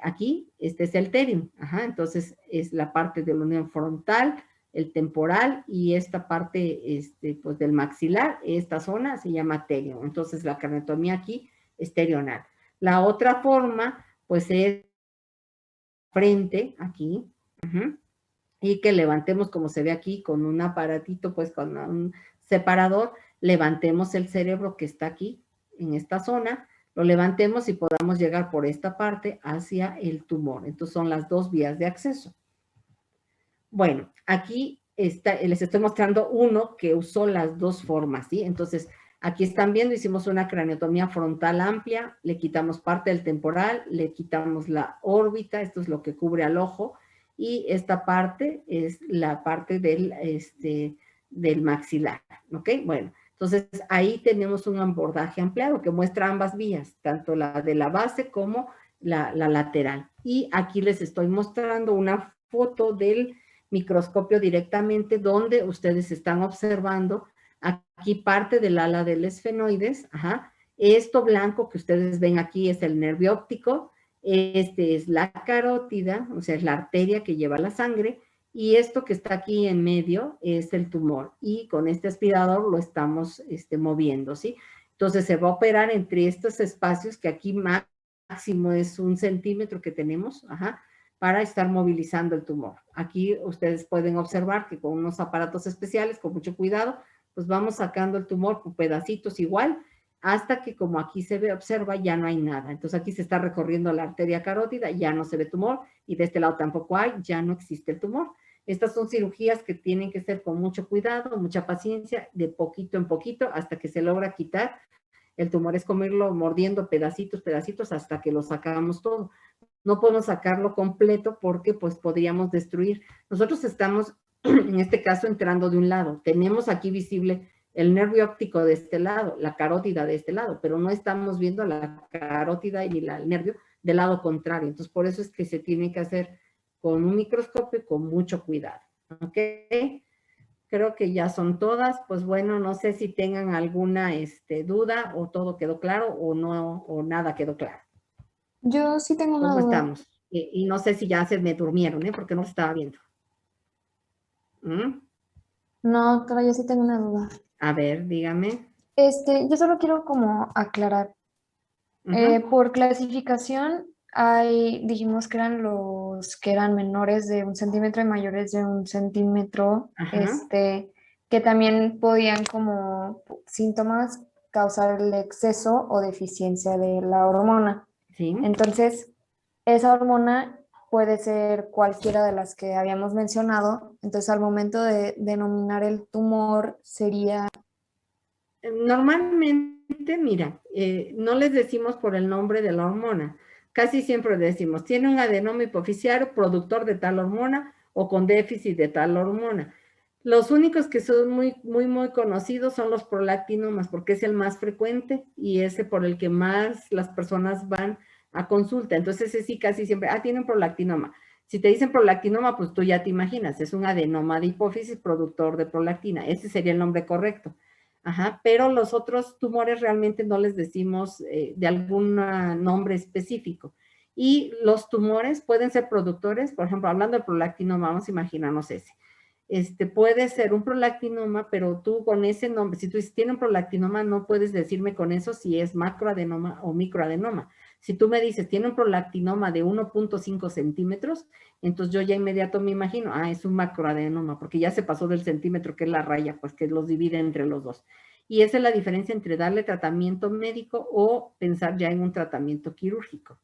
aquí, este es el terion. Ajá, entonces es la parte de la unión frontal, el temporal y esta parte pues del maxilar, esta zona se llama terion. Entonces la craniotomía aquí es terional. La otra forma, pues es frente, aquí, y que levantemos, como se ve aquí, con un aparatito, pues con un separador, levantemos el cerebro que está aquí, en esta zona, lo levantemos y podamos llegar por esta parte hacia el tumor. Entonces son las dos vías de acceso. Bueno, aquí les estoy mostrando uno que usó las dos formas, ¿sí? Entonces, aquí están viendo, hicimos una craniotomía frontal amplia, le quitamos parte del temporal, le quitamos la órbita, esto es lo que cubre al ojo, y esta parte es la parte del maxilar, ¿ok? Bueno, entonces ahí tenemos un abordaje ampliado que muestra ambas vías, tanto la de la base como la lateral. Y aquí les estoy mostrando una foto del microscopio directamente donde ustedes están observando aquí parte del ala del esfenoides, ajá. Esto blanco que ustedes ven aquí es el nervio óptico, es la carótida, o sea, es la arteria que lleva la sangre, y esto que está aquí en medio es el tumor, y con este aspirador lo estamos moviendo, ¿sí? Entonces se va a operar entre estos espacios que aquí máximo es 1 centímetro que tenemos, ajá, para estar movilizando el tumor. Aquí ustedes pueden observar que con unos aparatos especiales, con mucho cuidado, pues vamos sacando el tumor por pedacitos igual. hasta que como aquí se ve, observa, ya no hay nada. Entonces aquí se está recorriendo la arteria carótida, ya no se ve tumor, y de este lado tampoco hay, ya no existe el tumor. Estas son cirugías que tienen que ser con mucho cuidado, mucha paciencia, de poquito en poquito, hasta que se logra quitar. El tumor es como irlo mordiendo pedacitos, pedacitos, hasta que lo sacamos todo. No podemos sacarlo completo porque pues podríamos destruir. Nosotros estamos, en este caso, entrando de un lado. Tenemos aquí visible el nervio óptico de este lado, la carótida de este lado, pero no estamos viendo la carótida ni el nervio del lado contrario. Entonces, por eso es que se tiene que hacer con un microscopio y con mucho cuidado. ¿Ok? Creo que ya son todas. Pues bueno, no sé si tengan alguna duda o todo quedó claro o no, o nada quedó claro. Yo sí tengo una ¿Cómo duda. estamos? Y no sé si ya se me durmieron, porque no se estaba viendo. ¿Mm? No, doctora, yo sí tengo una duda. A ver, dígame. Yo solo quiero como aclarar. Ujú. Por clasificación, dijimos que eran los que eran menores de 1 centímetro y mayores de 1 centímetro, Ajá. que también podían como síntomas causar el exceso o deficiencia de la hormona. Sí. Entonces, esa hormona puede ser cualquiera de las que habíamos mencionado. Entonces, al momento de denominar el tumor sería... Normalmente, mira, no les decimos por el nombre de la hormona. Casi siempre decimos, tiene un adenoma hipoficiario productor de tal hormona o con déficit de tal hormona. Los únicos que son muy conocidos son los prolactinomas, porque es el más frecuente y ese por el que más las personas van a consulta. Entonces, ese sí casi siempre, tienen prolactinoma. Si te dicen prolactinoma, pues tú ya te imaginas, es un adenoma de hipófisis productor de prolactina. Ese sería el nombre correcto. Ajá, pero los otros tumores realmente no les decimos de algún nombre específico. Y los tumores pueden ser productores, por ejemplo, hablando de prolactinoma, vamos a imaginarnos ese. Puede ser un prolactinoma, pero tú con ese nombre, si tú dices, tiene un prolactinoma, no puedes decirme con eso si es macroadenoma o microadenoma. Si tú me dices, tiene un prolactinoma de 1.5 centímetros, entonces yo ya inmediato me imagino, es un macroadenoma, porque ya se pasó del centímetro, que es la raya, pues que los divide entre los dos. Y esa es la diferencia entre darle tratamiento médico o pensar ya en un tratamiento quirúrgico.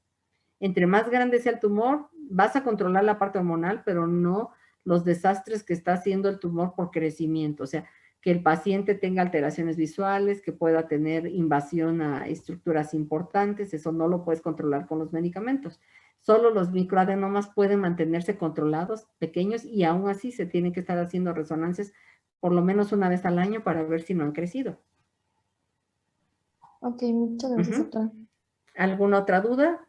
Entre más grande sea el tumor, vas a controlar la parte hormonal, pero no los desastres que está haciendo el tumor por crecimiento. O sea, que el paciente tenga alteraciones visuales, que pueda tener invasión a estructuras importantes, eso no lo puedes controlar con los medicamentos. Solo los microadenomas pueden mantenerse controlados, pequeños, y aún así se tiene que estar haciendo resonancias por lo menos una vez al año para ver si no han crecido. Ok, muchas gracias, doctora. ¿Alguna otra duda?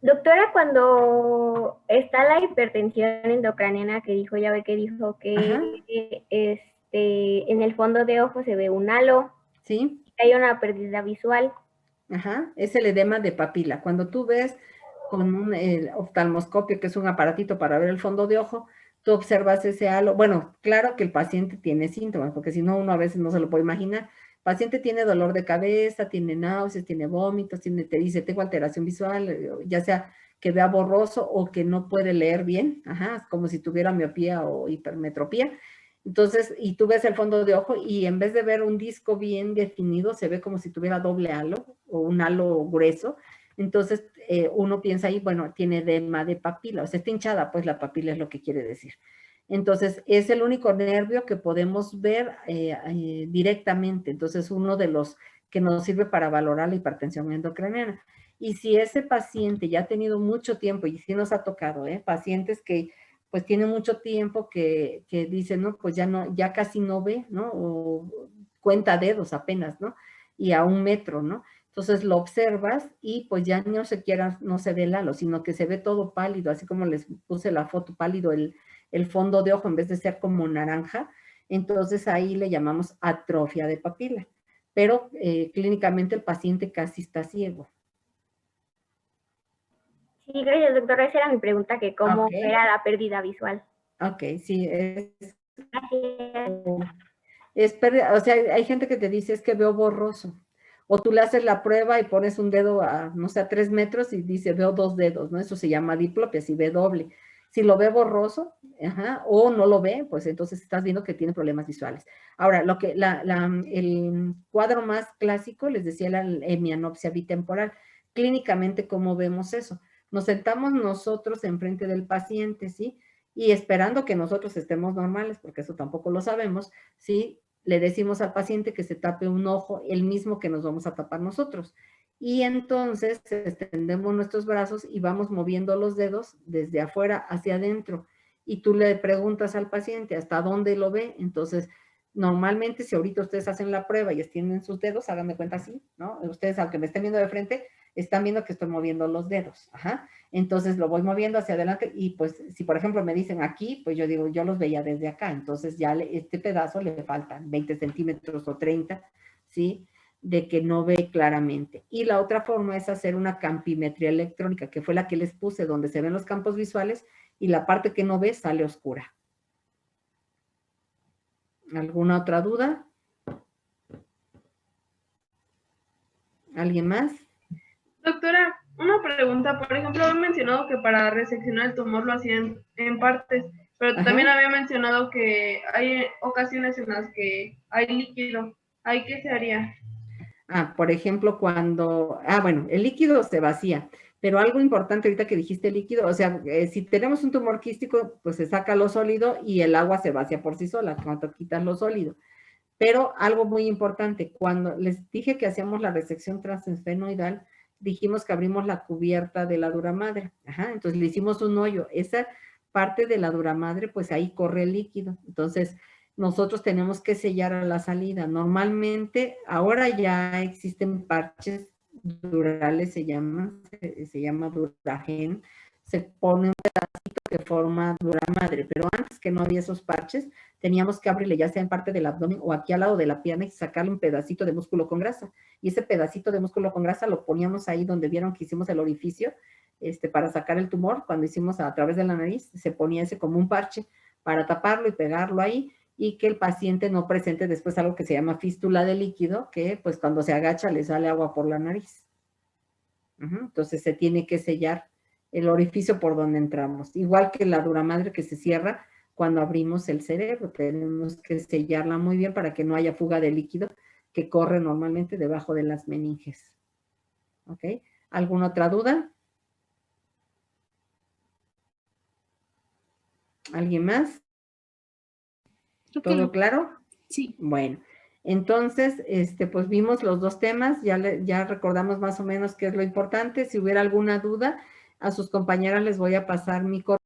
Doctora, cuando está la hipertensión endocraniana que dijo, ya ve que dijo que en el fondo de ojo se ve un halo. Sí. Hay una pérdida visual. Ajá, es el edema de papila. Cuando tú ves con un oftalmoscopio, que es un aparatito para ver el fondo de ojo, tú observas ese halo. Bueno, claro que el paciente tiene síntomas, porque si no, uno a veces no se lo puede imaginar. El paciente tiene dolor de cabeza, tiene náuseas, tiene vómitos, te dice, tengo alteración visual, ya sea que vea borroso o que no puede leer bien, como si tuviera miopía o hipermetropía. Entonces, y tú ves el fondo de ojo y en vez de ver un disco bien definido, se ve como si tuviera doble halo o un halo grueso. Entonces, uno piensa ahí, bueno, tiene edema de papila, o sea, está hinchada, pues la papila es lo que quiere decir. Entonces, es el único nervio que podemos ver directamente. Entonces, uno de los que nos sirve para valorar la hipertensión endocraniana. Y si ese paciente ya ha tenido mucho tiempo, y sí nos ha tocado, pacientes que pues tienen mucho tiempo que dicen, no, pues ya casi no ve, ¿no? O cuenta dedos apenas, ¿no? Y a 1 metro, ¿no? Entonces lo observas y pues ya no se ve el halo, sino que se ve todo pálido, así como les puse la foto, pálido el fondo de ojo en vez de ser como naranja. Entonces ahí le llamamos atrofia de papila. Pero clínicamente el paciente casi está ciego. Sí, gracias, doctora. Esa era mi pregunta, que cómo era la pérdida visual. Ok, sí. Gracias. O sea, hay gente que te dice, es que veo borroso. O tú le haces la prueba y pones un dedo a, no sé, a 3 metros y dice, veo 2 dedos, ¿no? Eso se llama diplopia, si ve doble. Si lo ve borroso, o no lo ve, pues entonces estás viendo que tiene problemas visuales. Ahora, el cuadro más clásico, les decía, la hemianopsia bitemporal. Clínicamente, ¿cómo vemos eso? Nos sentamos nosotros enfrente del paciente, ¿sí? Y esperando que nosotros estemos normales, porque eso tampoco lo sabemos, ¿sí? Le decimos al paciente que se tape un ojo, el mismo que nos vamos a tapar nosotros. Y entonces extendemos nuestros brazos y vamos moviendo los dedos desde afuera hacia adentro. Y tú le preguntas al paciente hasta dónde lo ve. Entonces, normalmente si ahorita ustedes hacen la prueba y extienden sus dedos, hagan de cuenta así, ¿no? Ustedes, aunque me estén viendo de frente, están viendo que estoy moviendo los dedos. Entonces lo voy moviendo hacia adelante y pues si por ejemplo me dicen aquí, pues yo digo, yo los veía desde acá. Entonces ya este pedazo le faltan 20 centímetros o 30, ¿sí? De que no ve claramente. Y la otra forma es hacer una campimetría electrónica, que fue la que les puse, donde se ven los campos visuales y la parte que no ve sale oscura. ¿Alguna otra duda? ¿Alguien más? Doctora, una pregunta. Por ejemplo, había mencionado que para reseccionar el tumor lo hacían en partes, pero también había mencionado que hay ocasiones en las que hay líquido. ¿Ahí qué se haría? Por ejemplo, bueno, el líquido se vacía, pero algo importante ahorita que dijiste líquido, o sea, si tenemos un tumor quístico, pues se saca lo sólido y el agua se vacía por sí sola cuando quitas lo sólido. Pero algo muy importante, cuando les dije que hacíamos la resección transesfenoidal, dijimos que abrimos la cubierta de la dura madre. Entonces le hicimos un hoyo. Esa parte de la dura madre, pues ahí corre el líquido. Entonces, nosotros tenemos que sellar a la salida. Normalmente, ahora ya existen parches durales, se llama Duragen. Se pone un pedacito que forma dura madre, pero antes que no había esos parches, teníamos que abrirle ya sea en parte del abdomen o aquí al lado de la pierna y sacarle un pedacito de músculo con grasa. Y ese pedacito de músculo con grasa lo poníamos ahí donde vieron que hicimos el orificio para sacar el tumor. Cuando hicimos a través de la nariz, se ponía ese como un parche para taparlo y pegarlo ahí y que el paciente no presente después algo que se llama fístula de líquido, que pues cuando se agacha le sale agua por la nariz. Entonces se tiene que sellar el orificio por donde entramos. Igual que la dura madre que se cierra cuando abrimos el cerebro, tenemos que sellarla muy bien para que no haya fuga de líquido que corre normalmente debajo de las meninges. ¿Ok? ¿Alguna otra duda? ¿Alguien más? ¿Todo claro? Sí. Bueno, entonces, pues vimos los dos temas, ya recordamos más o menos qué es lo importante. Si hubiera alguna duda, a sus compañeras les voy a pasar mi correo.